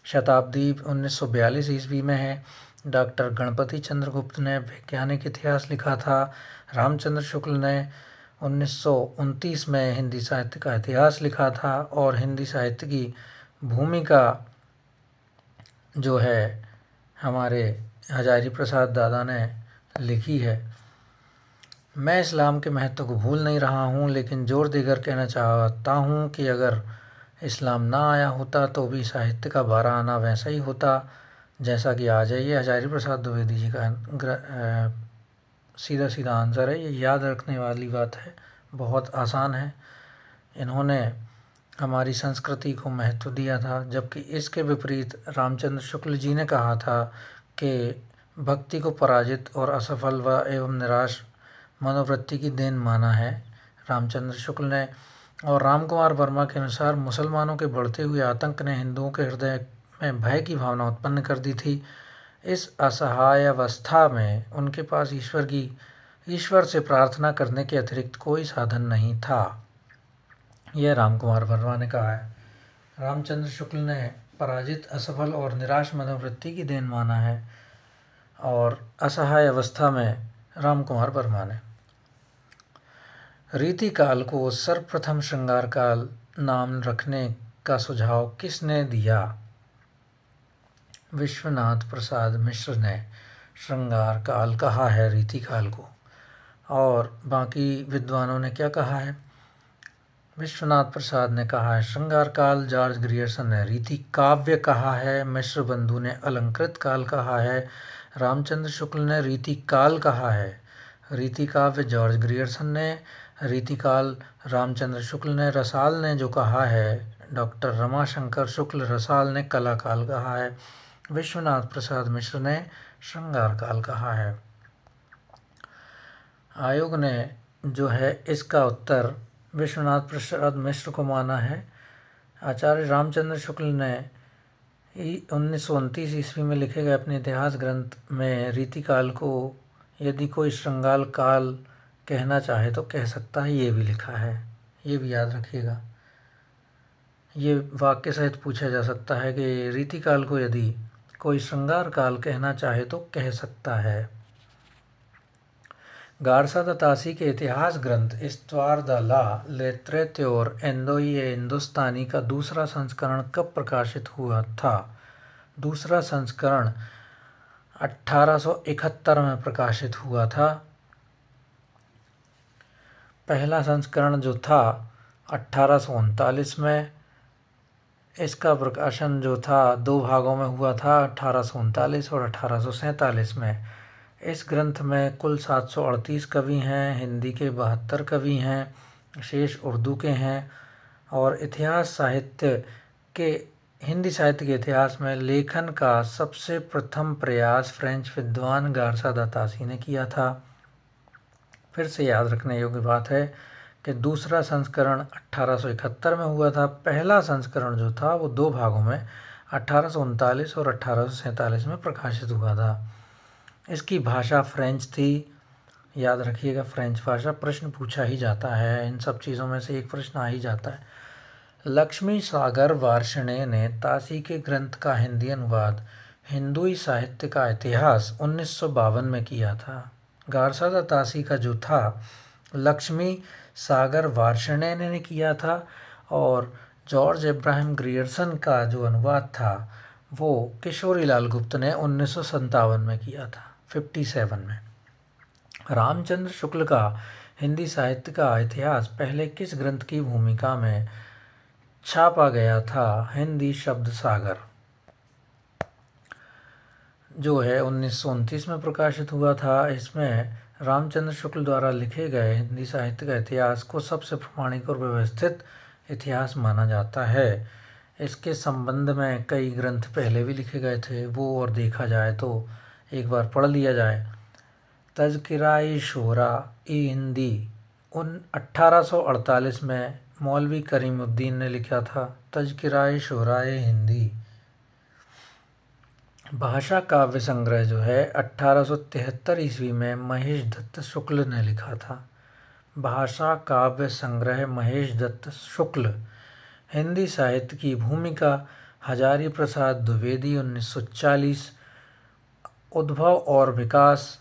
शताब्दी 1942 ईस्वी में है। डॉक्टर गणपति चंद्रगुप्त ने वैज्ञानिक इतिहास लिखा था। रामचंद्र शुक्ल ने 1929 में हिंदी साहित्य का इतिहास लिखा था। और हिंदी साहित्य की भूमिका जो है, हमारे हजारी प्रसाद दादा ने लिखी है। मैं इस्लाम के महत्व को भूल नहीं रहा हूँ, लेकिन जोर देकर कहना चाहता हूँ कि अगर इस्लाम ना आया होता तो भी साहित्य का 12 आना वैसा ही होता जैसा कि आज है। ये हजारी प्रसाद द्विवेदी जी का सीधा सीधा आंसर है। ये याद रखने वाली बात है, बहुत आसान है। इन्होंने हमारी संस्कृति को महत्व दिया था, जबकि इसके विपरीत रामचंद्र शुक्ल जी ने कहा था कि भक्ति को पराजित और असफल व एवं निराश मनोवृत्ति की देन माना है, रामचंद्र शुक्ल ने। और रामकुमार वर्मा के अनुसार मुसलमानों के बढ़ते हुए आतंक ने हिंदुओं के हृदय में भय की भावना उत्पन्न कर दी थी। इस असहाय अवस्था में उनके पास ईश्वर से प्रार्थना करने के अतिरिक्त कोई साधन नहीं था। यह रामकुमार वर्मा ने कहा है। रामचंद्र शुक्ल ने पराजित, असफल और निराश मनोवृत्ति की देन माना है, और असहाय अवस्था में रामकुमार वर्मा ने। रीति काल को सर्वप्रथम श्रृंगार काल नाम रखने का सुझाव किसने दिया? विश्वनाथ प्रसाद मिश्र ने श्रृंगार काल कहा है रीति काल को। और बाकी विद्वानों ने क्या कहा है? विश्वनाथ प्रसाद ने कहा है श्रृंगार काल, जॉर्ज ग्रियर्सन ने रीति काव्य कहा है, मिश्र बंधु ने अलंकृत काल कहा है, रामचंद्र शुक्ल ने रीति काल कहा है। रीति काव्य जॉर्ज ग्रियर्सन ने, रीति काल रामचंद्र शुक्ल ने। रसाल ने जो कहा है, डॉक्टर रमाशंकर शुक्ल रसाल ने कला काल कहा है। विश्वनाथ प्रसाद मिश्र ने श्रृंगार काल कहा है। आयोग ने जो है इसका उत्तर विश्वनाथ प्रसाद मिश्र को माना है। आचार्य रामचंद्र शुक्ल ने 1929 ईस्वी में लिखे गए अपने इतिहास ग्रंथ में रीति काल को यदि कोई श्रृंगार काल कहना चाहे तो कह सकता है, ये भी लिखा है। ये भी याद रखिएगा। ये वाक्य सहित पूछा जा सकता है कि रीति काल को यदि कोई श्रृंगार काल कहना चाहे तो कह सकता है। गारसा दतासी के इतिहास ग्रंथ इस्तवार द ला लिटरेच्योर इंडोये हिंदुस्तानी का दूसरा संस्करण कब प्रकाशित हुआ था? दूसरा संस्करण 1871 में प्रकाशित हुआ था। पहला संस्करण जो था 1839 में, इसका प्रकाशन जो था 2 भागों में हुआ था, 1839 और 1847 में। इस ग्रंथ में कुल 738 कवि हैं, हिंदी के 72 कवि हैं, शेष उर्दू के हैं। और इतिहास साहित्य के हिंदी साहित्य के इतिहास में लेखन का सबसे प्रथम प्रयास फ्रेंच विद्वान गारसा दा तासी ने किया था। फिर से याद रखने योग्य बात है कि दूसरा संस्करण 1871 में हुआ था। पहला संस्करण जो था वो 2 भागों में 1839 और 1847 में प्रकाशित हुआ था। इसकी भाषा फ्रेंच थी, याद रखिएगा फ्रेंच भाषा। प्रश्न पूछा ही जाता है, इन सब चीज़ों में से एक प्रश्न आ ही जाता है। लक्ष्मी सागर वार्ष्णेय ने तासी के ग्रंथ का हिंदी अनुवाद हिंदुई साहित्य का इतिहास 1952 में किया था। गारसा दा तासी का जो था लक्ष्मी सागर वार्ष्णेय ने किया था, और जॉर्ज इब्राहिम ग्रियर्सन का जो अनुवाद था वो किशोरी लाल गुप्त ने 1957 में किया था, 57 में। रामचंद्र शुक्ल का हिंदी साहित्य का इतिहास पहले किस ग्रंथ की भूमिका में छापा गया था? हिंदी शब्द सागर जो है 1929 में प्रकाशित हुआ था। इसमें रामचंद्र शुक्ल द्वारा लिखे गए हिंदी साहित्य का इतिहास को सबसे प्रामाणिक और व्यवस्थित इतिहास माना जाता है। इसके संबंध में कई ग्रंथ पहले भी लिखे गए थे, वो और देखा जाए तो एक बार पढ़ लिया जाए। तज़किरा-ए शोरा ए हिंदी 1848 में मौलवी करीमुद्दीन ने लिखा था। तज़किरा-ए शोरा ए हिंदी। भाषा काव्य संग्रह जो है 1873 ईस्वी में महेश दत्त शुक्ल ने लिखा था। भाषा काव्य संग्रह महेश दत्त शुक्ल। हिंदी साहित्य की भूमिका हजारी प्रसाद द्विवेदी 1940। उद्भव और विकास,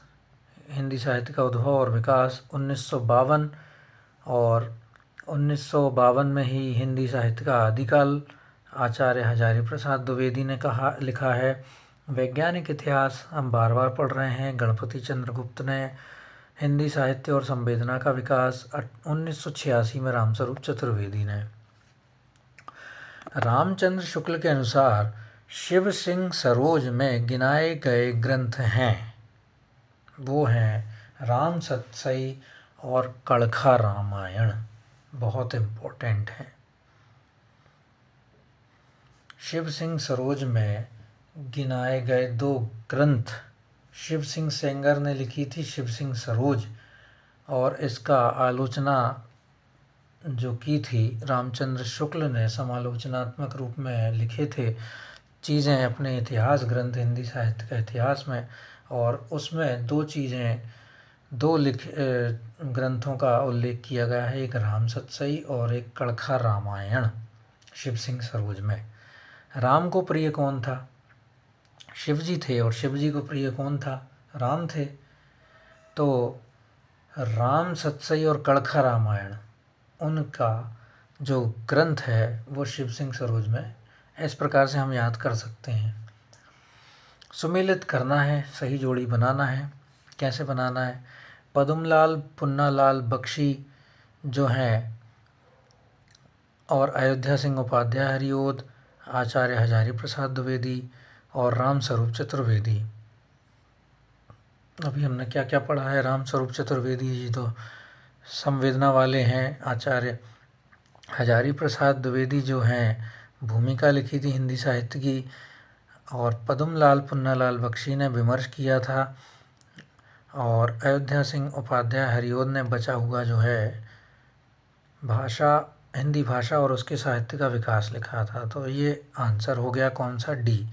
हिंदी साहित्य का उद्भव और विकास 1952, और 1952 में ही हिंदी साहित्य का आदिकाल आचार्य हजारी प्रसाद द्विवेदी ने लिखा है। वैज्ञानिक इतिहास हम बार बार पढ़ रहे हैं। गणपति चंद्र गुप्त ने हिंदी साहित्य और संवेदना का विकास 1986 में रामस्वरूप चतुर्वेदी ने। रामचंद्र शुक्ल के अनुसार शिव सिंह सरोज में गिनाए गए ग्रंथ हैं, वो हैं राम सतसई और कड़खा रामायण। बहुत इम्पोर्टेंट है। शिव सिंह सरोज में गिनाए गए 2 ग्रंथ शिव सिंह सेंगर ने लिखी थी, शिव सिंह सरोज, और इसका आलोचना जो की थी रामचंद्र शुक्ल ने समालोचनात्मक रूप में लिखे थे चीज़ें अपने इतिहास ग्रंथ हिंदी साहित्य का इतिहास में, और उसमें 2 चीज़ें 2 ग्रंथों का उल्लेख किया गया है, एक राम सतसई और एक कड़खा रामायण शिव सिंह सरोज में। राम को प्रिय कौन था? शिव जी थे, और शिव जी को प्रिय कौन था? राम थे। तो राम सतसई और कड़खा रामायण उनका जो ग्रंथ है वो शिव सिंह सरोज में, इस प्रकार से हम याद कर सकते हैं। सुमेलित करना है, सही जोड़ी बनाना है। कैसे बनाना है? पद्मलाल पुन्नालाल बख्शी जो हैं, और अयोध्या सिंह उपाध्याय हरिओद, आचार्य हजारी प्रसाद द्विवेदी और रामस्वरूप चतुर्वेदी। अभी हमने क्या क्या पढ़ा है? रामस्वरूप चतुर्वेदी जी तो संवेदना वाले हैं। आचार्य हजारी प्रसाद द्विवेदी जो हैं भूमिका लिखी थी हिंदी साहित्य की, और पद्मलाल पुन्नालाल बख्शी ने विमर्श किया था, और अयोध्या सिंह उपाध्याय हरिओद ने बचा हुआ जो है भाषा, हिंदी भाषा और उसके साहित्य का विकास लिखा था। तो ये आंसर हो गया कौन सा? डी।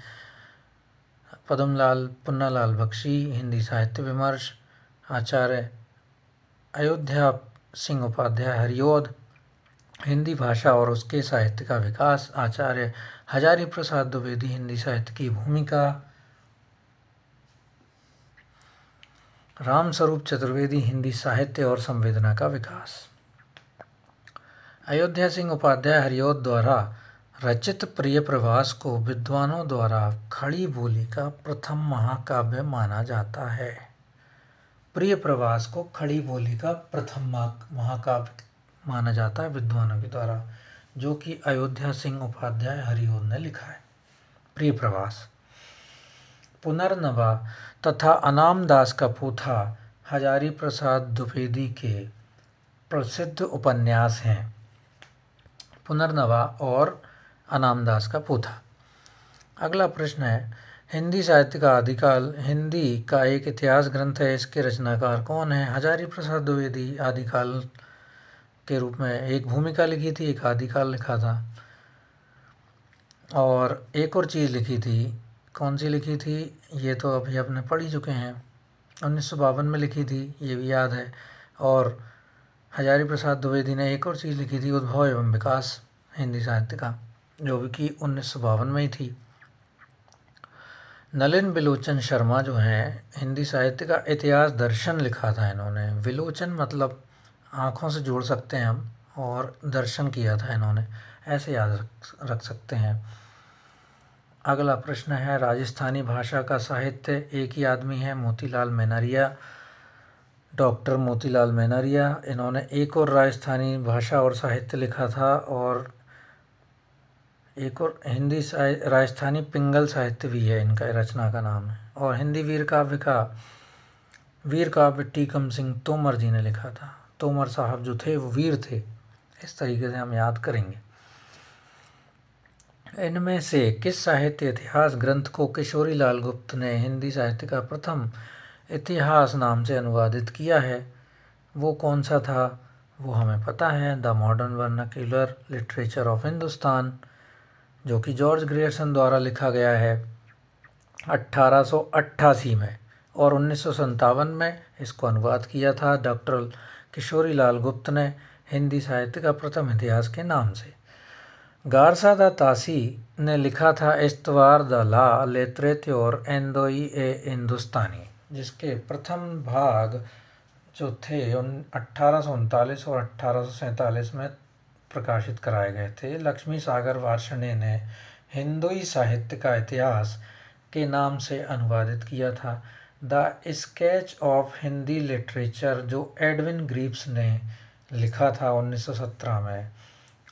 पद्मलाल पुन्नालाल बख्शी हिंदी साहित्य विमर्श, आचार्य अयोध्या सिंह उपाध्याय हरिओद हिंदी भाषा और उसके साहित्य का विकास, आचार्य हजारी प्रसाद द्विवेदी हिंदी साहित्य की भूमिका, रामस्वरूप चतुर्वेदी हिंदी साहित्य और संवेदना का विकास। अयोध्या सिंह उपाध्याय हरिओद द्वारा रचित प्रिय प्रवास को विद्वानों द्वारा खड़ी बोली का प्रथम महाकाव्य माना जाता है। प्रिय प्रवास को खड़ी बोली का प्रथम महाकाव्य माना जाता है विद्वानों के द्वारा, जो कि अयोध्या सिंह उपाध्याय हरिओं ने लिखा है। प्रिय प्रवास पुनर्नवा तथा अनाम दास का पोथा हजारी प्रसाद द्विवेदी के प्रसिद्ध उपन्यास हैं। पुनर्नवा और अनाम दास का पोथा। अगला प्रश्न है, हिंदी साहित्य का आदिकाल हिंदी का एक इतिहास ग्रंथ है, इसके रचनाकार कौन है? हजारी प्रसाद द्विवेदी आदिकाल के रूप में एक भूमिका लिखी थी, एक आदिकाल लिखा था, और एक और चीज़ लिखी थी। कौन सी लिखी थी ये तो अभी अपने पढ़ ही चुके हैं। 1952 में लिखी थी, ये भी याद है। और हजारी प्रसाद द्विवेदी ने एक और चीज़ लिखी थी, उद्भव एवं विकास हिंदी साहित्य का, जो कि 1952 में ही थी। नलिन विलोचन शर्मा जो हैं, हिंदी साहित्य का इतिहास दर्शन लिखा था इन्होंने। विलोचन मतलब आँखों से जोड़ सकते हैं हम, और दर्शन किया था इन्होंने, ऐसे याद रख सकते हैं। अगला प्रश्न है, राजस्थानी भाषा का साहित्य एक ही आदमी है, मोतीलाल मेनरिया, डॉक्टर मोतीलाल मेनरिया। इन्होंने एक और राजस्थानी भाषा और साहित्य लिखा था, और एक और हिंदी राजस्थानी पिंगल साहित्य भी है, इनका रचना का नाम है। और हिंदी वीर काव्य टीकम सिंह तोमर जी ने लिखा था। तोमर साहब जो थे वो वीर थे, इस तरीके से हम याद करेंगे। इनमें से किस साहित्य इतिहास ग्रंथ को किशोरी लाल गुप्त ने हिंदी साहित्य का प्रथम इतिहास नाम से अनुवादित किया है? वो कौन सा था? वो हमें पता है, the modern vernacular literature of Hindustan, जो कि जॉर्ज ग्रियर्सन द्वारा लिखा गया है 1888 में, और 1957 में इसको अनुवाद किया था डॉक्टर किशोरी लाल गुप्त ने हिंदी साहित्य का प्रथम इतिहास के नाम से। गारसा दा तासी ने लिखा था इस्तवार द ला लेत्रेत्य और एंदोई ए हिंदुस्तानी, जिसके प्रथम भाग जो थे 1839 और 1847 में प्रकाशित कराए गए थे। लक्ष्मी सागर वार्ष्णेय ने हिंदुई साहित्य का इतिहास के नाम से अनुवादित किया था। The sketch of Hindi literature, जो एडविन ग्रीव्स ने लिखा था 1917 में,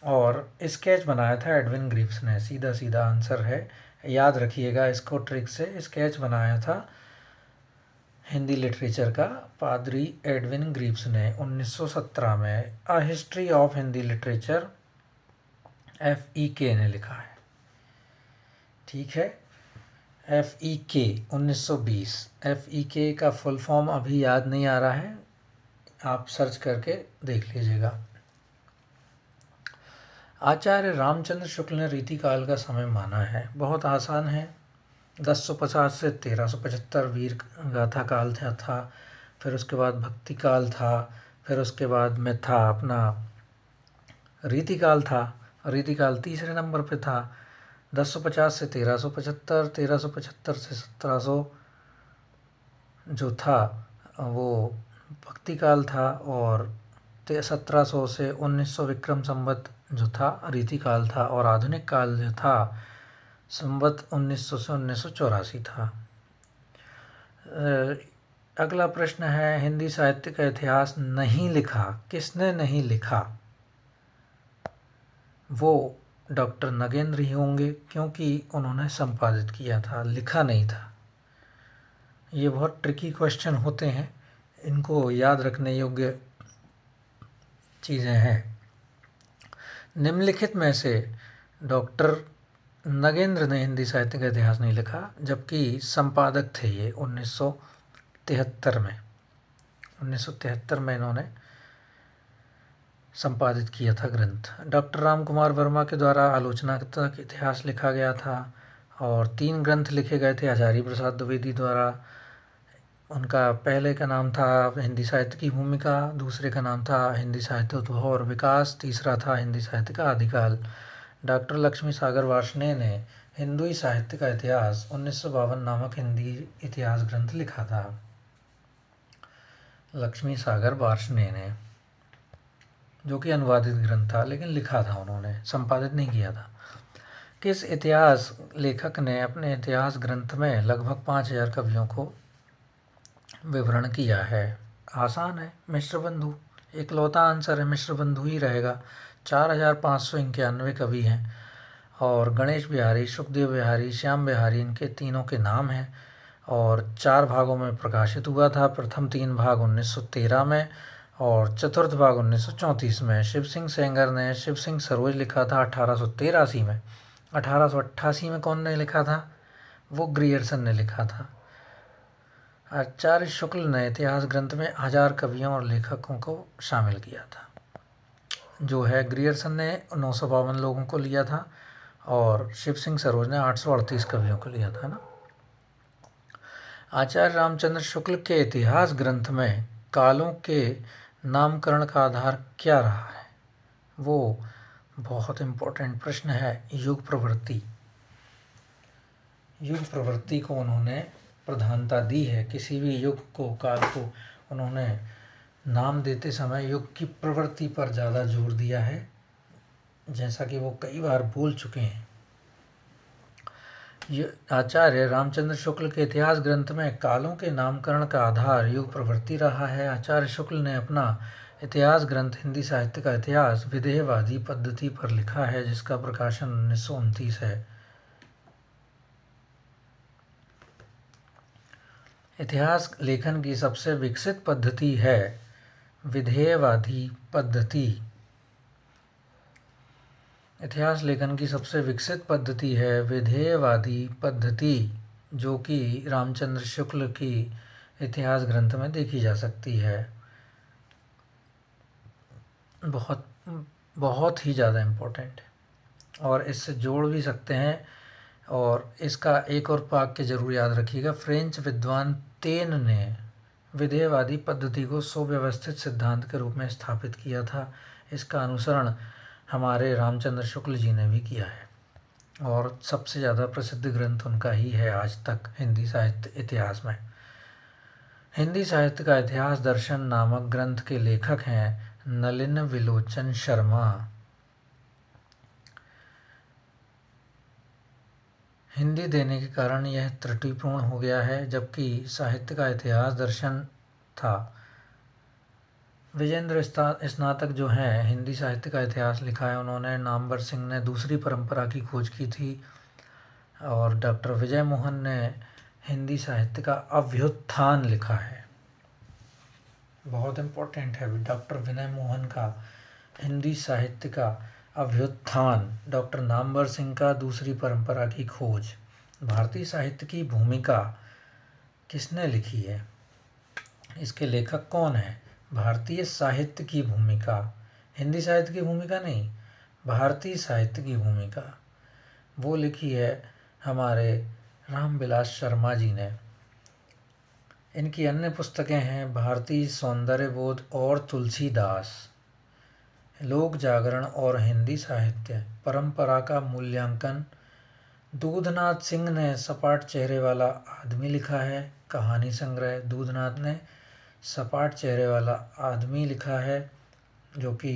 और स्केच बनाया था एडविन ग्रीव्स ने। सीधा सीधा आंसर है, याद रखिएगा इसको ट्रिक से। स्केच बनाया था हिंदी लिटरेचर का पादरी एडविन ग्रीव्स ने 1917 में। A history of Hindi literature FEK ने लिखा है। ठीक है, FEK 1920। FEK का फुल फॉर्म अभी याद नहीं आ रहा है, आप सर्च करके देख लीजिएगा। आचार्य रामचंद्र शुक्ल ने रीतिकाल का समय माना है, बहुत आसान है, 1050 से 1375 वीर गाथा काल था, फिर उसके बाद भक्ति काल था, फिर उसके बाद में था अपना रीतिकाल था। रीतिकाल तीसरे नंबर पे था। 1050 से 1375, 1375 से 1700 जो था वो भक्ति काल था, और 1700 से 1900 विक्रम संवत जो था रीतिकाल था, और आधुनिक काल जो था संवत 1900 से 1984 था। अगला प्रश्न है, हिंदी साहित्य का इतिहास नहीं लिखा, किसने नहीं लिखा? वो डॉक्टर नगेंद्र ही होंगे, क्योंकि उन्होंने संपादित किया था, लिखा नहीं था। ये बहुत ट्रिकी क्वेश्चन होते हैं, इनको याद रखने योग्य चीज़ें हैं। निम्नलिखित में से डॉक्टर नगेंद्र ने हिंदी साहित्य का इतिहास नहीं लिखा, जबकि संपादक थे ये 1973 में। 1973 में इन्होंने संपादित किया था ग्रंथ। डॉक्टर राम कुमार वर्मा के द्वारा आलोचनात्मक इतिहास लिखा गया था, और 3 ग्रंथ लिखे गए थे हजारी प्रसाद द्विवेदी द्वारा। उनका पहले का नाम था हिंदी साहित्य की भूमिका, दूसरे का नाम था हिंदी साहित्य उद्भव और विकास, तीसरा था हिंदी साहित्य का आदिकाल। डॉक्टर लक्ष्मी सागर वार्ष्णेय ने हिंदुई साहित्य का इतिहास 1952 नामक हिंदी इतिहास ग्रंथ लिखा था। लक्ष्मी सागर वार्ष्णेय ने, जो कि अनुवादित ग्रंथ था, लेकिन लिखा था उन्होंने, संपादित नहीं किया था। किस इतिहास लेखक ने अपने इतिहास ग्रंथ में लगभग 5000 कवियों को विवरण किया है? आसान है, मिश्रबंधु। इकलौता आंसर है, मिश्रबंधु ही रहेगा। 4591 कवि हैं और गणेश बिहारी, सुखदेव बिहारी, श्याम बिहारी इनके तीनों के नाम हैं और 4 भागों में प्रकाशित हुआ था। प्रथम 3 भाग 1913 में और चतुर्थ भाग 1934 में। शिव सिंह सेंगर ने शिव सिंह सरोज लिखा था 1883 में। 1888 में कौन ने लिखा था? वो ग्रियर्सन ने लिखा था। आचार्य शुक्ल ने इतिहास ग्रंथ में 1000 कवियों और लेखकों को शामिल किया था। जो है ग्रियर्सन ने 952 लोगों को लिया था और शिव सिंह सरोज ने 838 कवियों को लिया था ना। आचार्य रामचंद्र शुक्ल के इतिहास ग्रंथ में कालों के नामकरण का आधार क्या रहा है? वो बहुत इम्पोर्टेंट प्रश्न है। युग प्रवृत्ति। युग प्रवृत्ति को उन्होंने प्रधानता दी है। किसी भी युग को, काल को उन्होंने नाम देते समय युग की प्रवृत्ति पर ज़्यादा जोर दिया है, जैसा कि वो कई बार बोल चुके हैं। आचार्य रामचंद्र शुक्ल के इतिहास ग्रंथ में कालों के नामकरण का आधार युग प्रवृत्ति रहा है। आचार्य शुक्ल ने अपना इतिहास ग्रंथ हिंदी साहित्य का इतिहास विधेयवादी पद्धति पर लिखा है, जिसका प्रकाशन 1929 है। इतिहास लेखन की सबसे विकसित पद्धति है विधेयवादी पद्धति। इतिहास लेखन की सबसे विकसित पद्धति है विधेयवादी पद्धति, जो कि रामचंद्र शुक्ल की इतिहास ग्रंथ में देखी जा सकती है। बहुत ही ज़्यादा इम्पोर्टेंट है और इससे जोड़ भी सकते हैं। और इसका एक और वाक्य जरूर याद रखिएगा। फ्रेंच विद्वान तेन ने विधेयवादी पद्धति को सुव्यवस्थित सिद्धांत के रूप में स्थापित किया था। इसका अनुसरण हमारे रामचंद्र शुक्ल जी ने भी किया है और सबसे ज़्यादा प्रसिद्ध ग्रंथ उनका ही है आज तक हिंदी साहित्य इतिहास में। हिंदी साहित्य का इतिहास दर्शन नामक ग्रंथ के लेखक हैं नलिन विलोचन शर्मा। हिंदी देने के कारण यह त्रुटिपूर्ण हो गया है, जबकि साहित्य का इतिहास दर्शन था। विजेंद्र स्नातक जो हैं हिंदी साहित्य का इतिहास लिखा है उन्होंने। नामवर सिंह ने दूसरी परंपरा की खोज की थी और डॉक्टर विजय मोहन ने हिंदी साहित्य का अभ्युत्थान लिखा है। बहुत इम्पोर्टेंट है डॉक्टर विनय मोहन का हिंदी साहित्य का अभ्युत्थान, डॉक्टर नामवर सिंह का दूसरी परंपरा की खोज। भारतीय साहित्य की भूमिका किसने लिखी है? इसके लेखक कौन है? भारतीय साहित्य की भूमिका, हिंदी साहित्य की भूमिका नहीं, भारतीय साहित्य की भूमिका वो लिखी है हमारे रामविलास शर्मा जी ने। इनकी अन्य पुस्तकें हैं भारतीय सौंदर्यबोध और तुलसीदास, लोक जागरण और हिंदी साहित्य, परंपरा का मूल्यांकन। दूधनाथ सिंह ने सपाट चेहरे वाला आदमी लिखा है, कहानी संग्रह। दूधनाथ ने सपाट चेहरे वाला आदमी लिखा है जो कि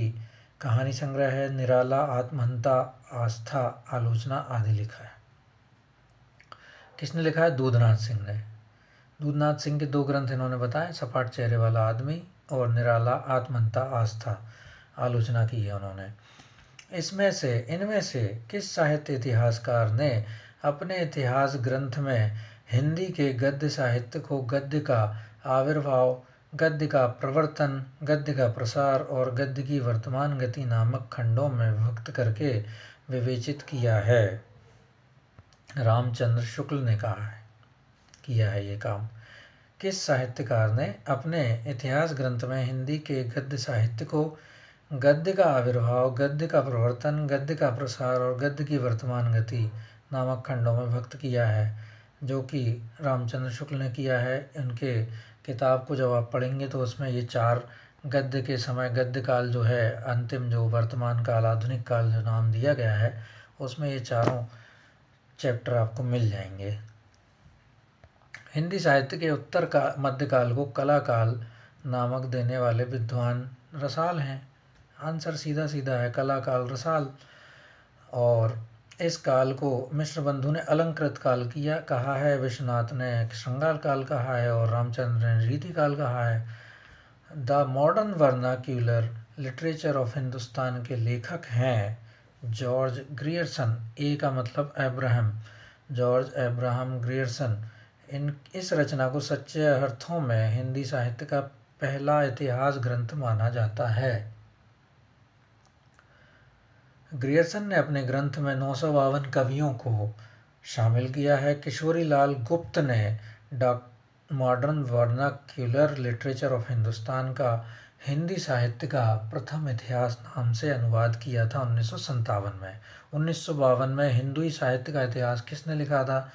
कहानी संग्रह है। निराला, आत्महंता, आस्था, आलोचना आदि लिखा है। किसने लिखा है? दूधनाथ सिंह ने। दूधनाथ सिंह के 2 ग्रंथ इन्होंने बताए, सपाट चेहरे वाला आदमी और निराला, आत्महंता, आस्था, आलोचना की है उन्होंने। इनमें से किस साहित्य इतिहासकार ने अपने इतिहास ग्रंथ में हिंदी के गद्य साहित्य को गद्य का आविर्भाव, गद्य का प्रवर्तन, गद्य का प्रसार और गद्य की वर्तमान गति नामक खंडों में विभक्त करके विवेचित किया है? रामचंद्र शुक्ल ने किया है ये काम। किस साहित्यकार ने अपने इतिहास ग्रंथ में हिंदी के गद्य साहित्य को गद्य का आविर्भाव, गद्य का प्रवर्तन, गद्य का प्रसार और गद्य की वर्तमान गति नामक खंडों में विभक्त किया है? जो कि रामचंद्र शुक्ल ने किया है। उनके किताब को जब आप पढ़ेंगे तो उसमें ये 4 गद्य के समय, गद्य काल जो है अंतिम, जो वर्तमान काल, आधुनिक काल जो नाम दिया गया है, उसमें ये चारों चैप्टर आपको मिल जाएंगे। हिंदी साहित्य के उत्तर का मध्यकाल को कला काल नामक देने वाले विद्वान रसाल हैं। आंसर सीधा सीधा है, कला काल रसाल। और इस काल को मिश्र बंधु ने अलंकृत काल किया कहा है, विश्वनाथ ने श्रृंगार काल कहा है और रामचंद्र ने रीति काल कहा है। The modern vernacular literature of Hindustan के लेखक हैं जॉर्ज ग्रियर्सन। ए का मतलब अब्राहम, जॉर्ज अब्राहम ग्रियर्सन। इस रचना को सच्चे अर्थों में हिंदी साहित्य का पहला इतिहास ग्रंथ माना जाता है। ग्रियर्सन ने अपने ग्रंथ में 952 कवियों को शामिल किया है। किशोरी लाल गुप्त ने modern vernacular literature of Hindustan का हिंदी साहित्य का प्रथम इतिहास नाम से अनुवाद किया था 1957 में। 1952 में हिंदुई साहित्य का इतिहास किसने लिखा था?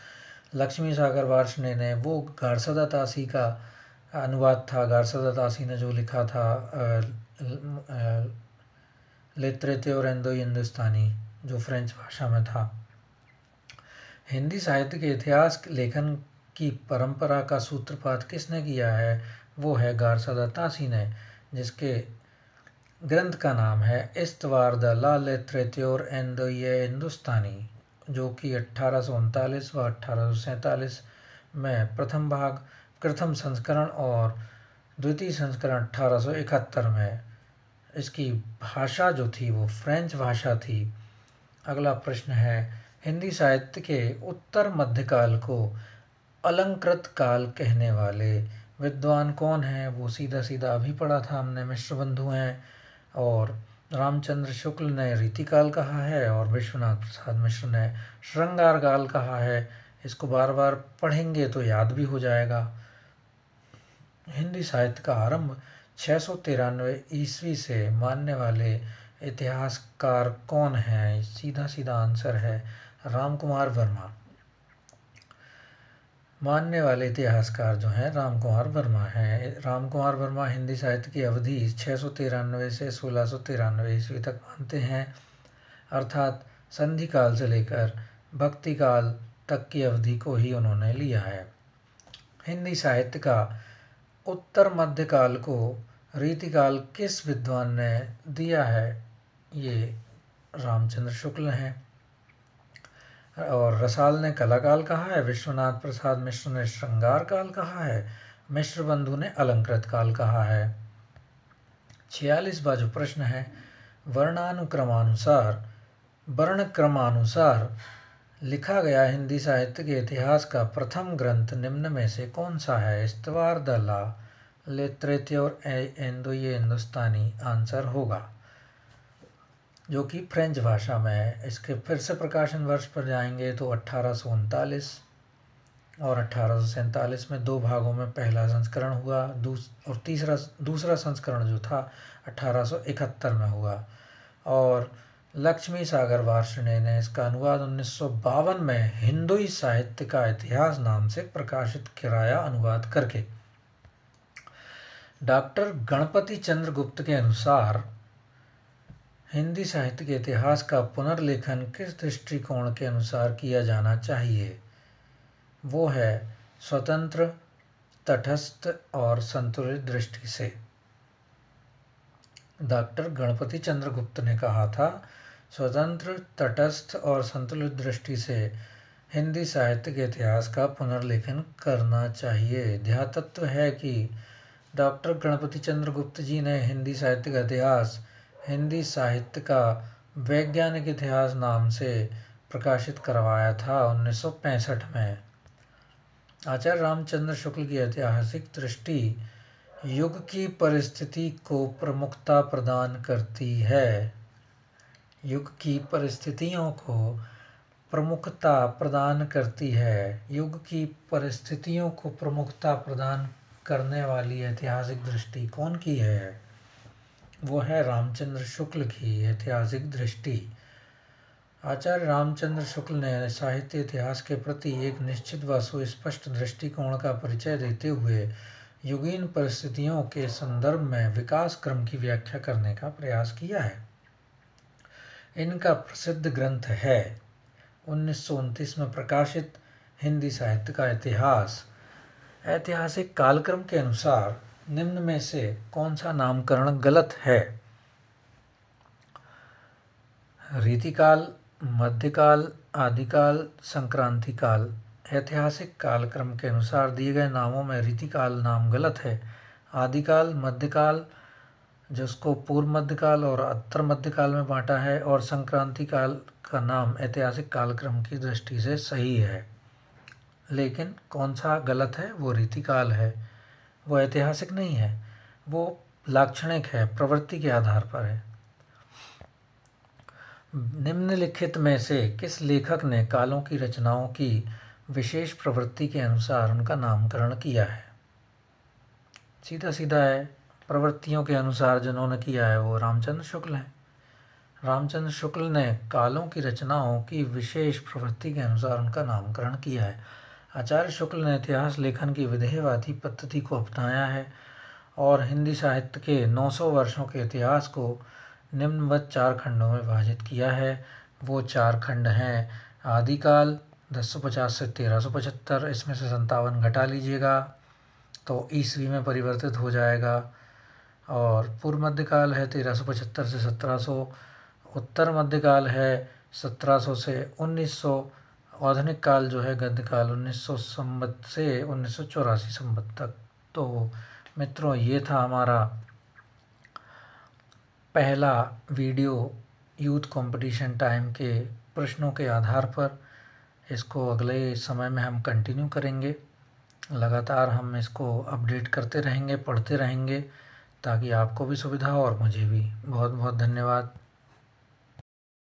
लक्ष्मी सागर वार्ष्णेय ने। वो गारसदा तासी का अनुवाद था। गारसदा तासी ने जो लिखा था लेत्रेते और हिंदुस्तानी, जो फ्रेंच भाषा में था। हिंदी साहित्य के इतिहास लेखन की परंपरा का सूत्रपात किसने किया है? वो है गारसदा तासी ने, जिसके ग्रंथ का नाम है इस्तवार द ला लेत्रेते और हिंदुस्तानी, जो कि 1839 व 1847 में प्रथम संस्करण और द्वितीय संस्करण 1871 में। इसकी भाषा जो थी वो फ्रेंच भाषा थी। अगला प्रश्न है, हिंदी साहित्य के उत्तर मध्यकाल को अलंकृत काल कहने वाले विद्वान कौन हैं? वो सीधा सीधा अभी पढ़ा था हमने, मिश्र बंधु हैं। और रामचंद्र शुक्ल ने रीतिकाल कहा है और विश्वनाथ प्रसाद मिश्र ने श्रृंगार काल कहा है। इसको बार बार पढ़ेंगे तो याद भी हो जाएगा। हिंदी साहित्य का आरंभ 693 ईस्वी से मानने वाले इतिहासकार कौन हैं? सीधा सीधा आंसर है राम कुमार वर्मा। मानने वाले इतिहासकार जो हैं राम कुमार वर्मा हैं। राम कुमार वर्मा हिंदी साहित्य की अवधि 693 से 1693 ईस्वी तक मानते हैं, अर्थात संधि काल से लेकर भक्ति काल तक की अवधि को ही उन्होंने लिया है। हिंदी साहित्य का उत्तर मध्य काल को रीतिकाल किस विद्वान ने दिया है? ये रामचंद्र शुक्ल हैं। और रसाल ने कलाकाल कहा है, विश्वनाथ प्रसाद मिश्र ने श्रृंगार काल कहा है, मिश्र बंधु ने अलंकृत काल कहा है। 46वां जो प्रश्न है, वर्णक्रमानुसार लिखा गया हिंदी साहित्य के इतिहास का प्रथम ग्रंथ निम्न में से कौन सा है? इस्तवार द ला लेत्रेते और हिंदुस्तानी आंसर होगा, जो कि फ्रेंच भाषा में है। इसके फिर से प्रकाशन वर्ष पर जाएंगे तो 1839 और 1847 में 2 भागों में पहला संस्करण हुआ, और दूसरा संस्करण जो था 1871 में हुआ। और लक्ष्मी सागर वार्ष्णेय ने इसका अनुवाद 1952 में हिंदुई साहित्य का इतिहास नाम से प्रकाशित कराया अनुवाद करके। डॉक्टर गणपति चंद्र गुप्त के अनुसार हिंदी साहित्य के इतिहास का पुनर्लेखन किस दृष्टिकोण के अनुसार किया जाना चाहिए? वो है स्वतंत्र, तटस्थ और संतुलित दृष्टि से। डॉक्टर गणपति चंद्र गुप्त ने कहा था, स्वतंत्र, तटस्थ और संतुलित दृष्टि से हिंदी साहित्य के इतिहास का पुनर्लेखन करना चाहिए। ध्यातत्व है कि डॉक्टर गणपति चंद्र गुप्त जी ने हिंदी साहित्य का इतिहास हिंदी साहित्य का वैज्ञानिक इतिहास नाम से प्रकाशित करवाया था 1965 में। आचार्य रामचंद्र शुक्ल की ऐतिहासिक दृष्टि युग की परिस्थिति को प्रमुखता प्रदान करती है। युग की परिस्थितियों को प्रमुखता प्रदान करती है। युग की परिस्थितियों को प्रमुखता प्रदान करने वाली ऐतिहासिक दृष्टि कौन की है? वो है रामचंद्र शुक्ल की ऐतिहासिक दृष्टि। आचार्य रामचंद्र शुक्ल ने साहित्य इतिहास के प्रति एक निश्चित व सुस्पष्ट दृष्टिकोण का परिचय देते हुए युगीन परिस्थितियों के संदर्भ में विकास क्रम की व्याख्या करने का प्रयास किया है। इनका प्रसिद्ध ग्रंथ है 1929 में प्रकाशित हिंदी साहित्य का इतिहास। ऐतिहासिक कालक्रम के अनुसार निम्न में से कौन सा नामकरण गलत है? रीतिकाल मध्यकाल, आदिकाल, संक्रांति काल। ऐतिहासिक कालक्रम के अनुसार दिए गए नामों में रीतिकाल नाम गलत है। आदिकाल, मध्यकाल जिसको पूर्व मध्यकाल और उत्तर मध्यकाल में बांटा है, और संक्रांति काल का नाम ऐतिहासिक कालक्रम की दृष्टि से सही है। लेकिन कौन सा गलत है? वो रीतिकाल है, वो ऐतिहासिक नहीं है, वो लाक्षणिक है, प्रवृत्ति के आधार पर है। निम्नलिखित में से किस लेखक ने कालों की रचनाओं की विशेष प्रवृत्ति के अनुसार उनका नामकरण किया है? सीधा सीधा है, प्रवृत्तियों के अनुसार जिन्होंने किया है वो रामचंद्र शुक्ल हैं। रामचंद्र शुक्ल ने कालों की रचनाओं की विशेष प्रवृत्ति के अनुसार उनका नामकरण किया है। आचार्य शुक्ल ने इतिहास लेखन की विधेयवादी पद्धति को अपनाया है और हिंदी साहित्य के 900 वर्षों के इतिहास को निम्नवत 4 खंडों में विभाजित किया है। वो 4 खंड हैं: आदिकाल 1050 से 1375, इसमें से 57 घटा लीजिएगा तो ईस्वी में परिवर्तित हो जाएगा। और पूर्व मध्यकाल है 1375 से 1700, उत्तर मध्यकाल है 1700 से 1900, आधुनिक काल जो है गद्यकाल 1900 संवत से 1984 संवत तक। तो मित्रों, ये था हमारा पहला वीडियो यूथ कंपटीशन टाइम के प्रश्नों के आधार पर। इसको अगले समय में हम कंटिन्यू करेंगे, लगातार हम इसको अपडेट करते रहेंगे, पढ़ते रहेंगे, ताकि आपको भी सुविधा हो और मुझे भी। बहुत बहुत धन्यवाद।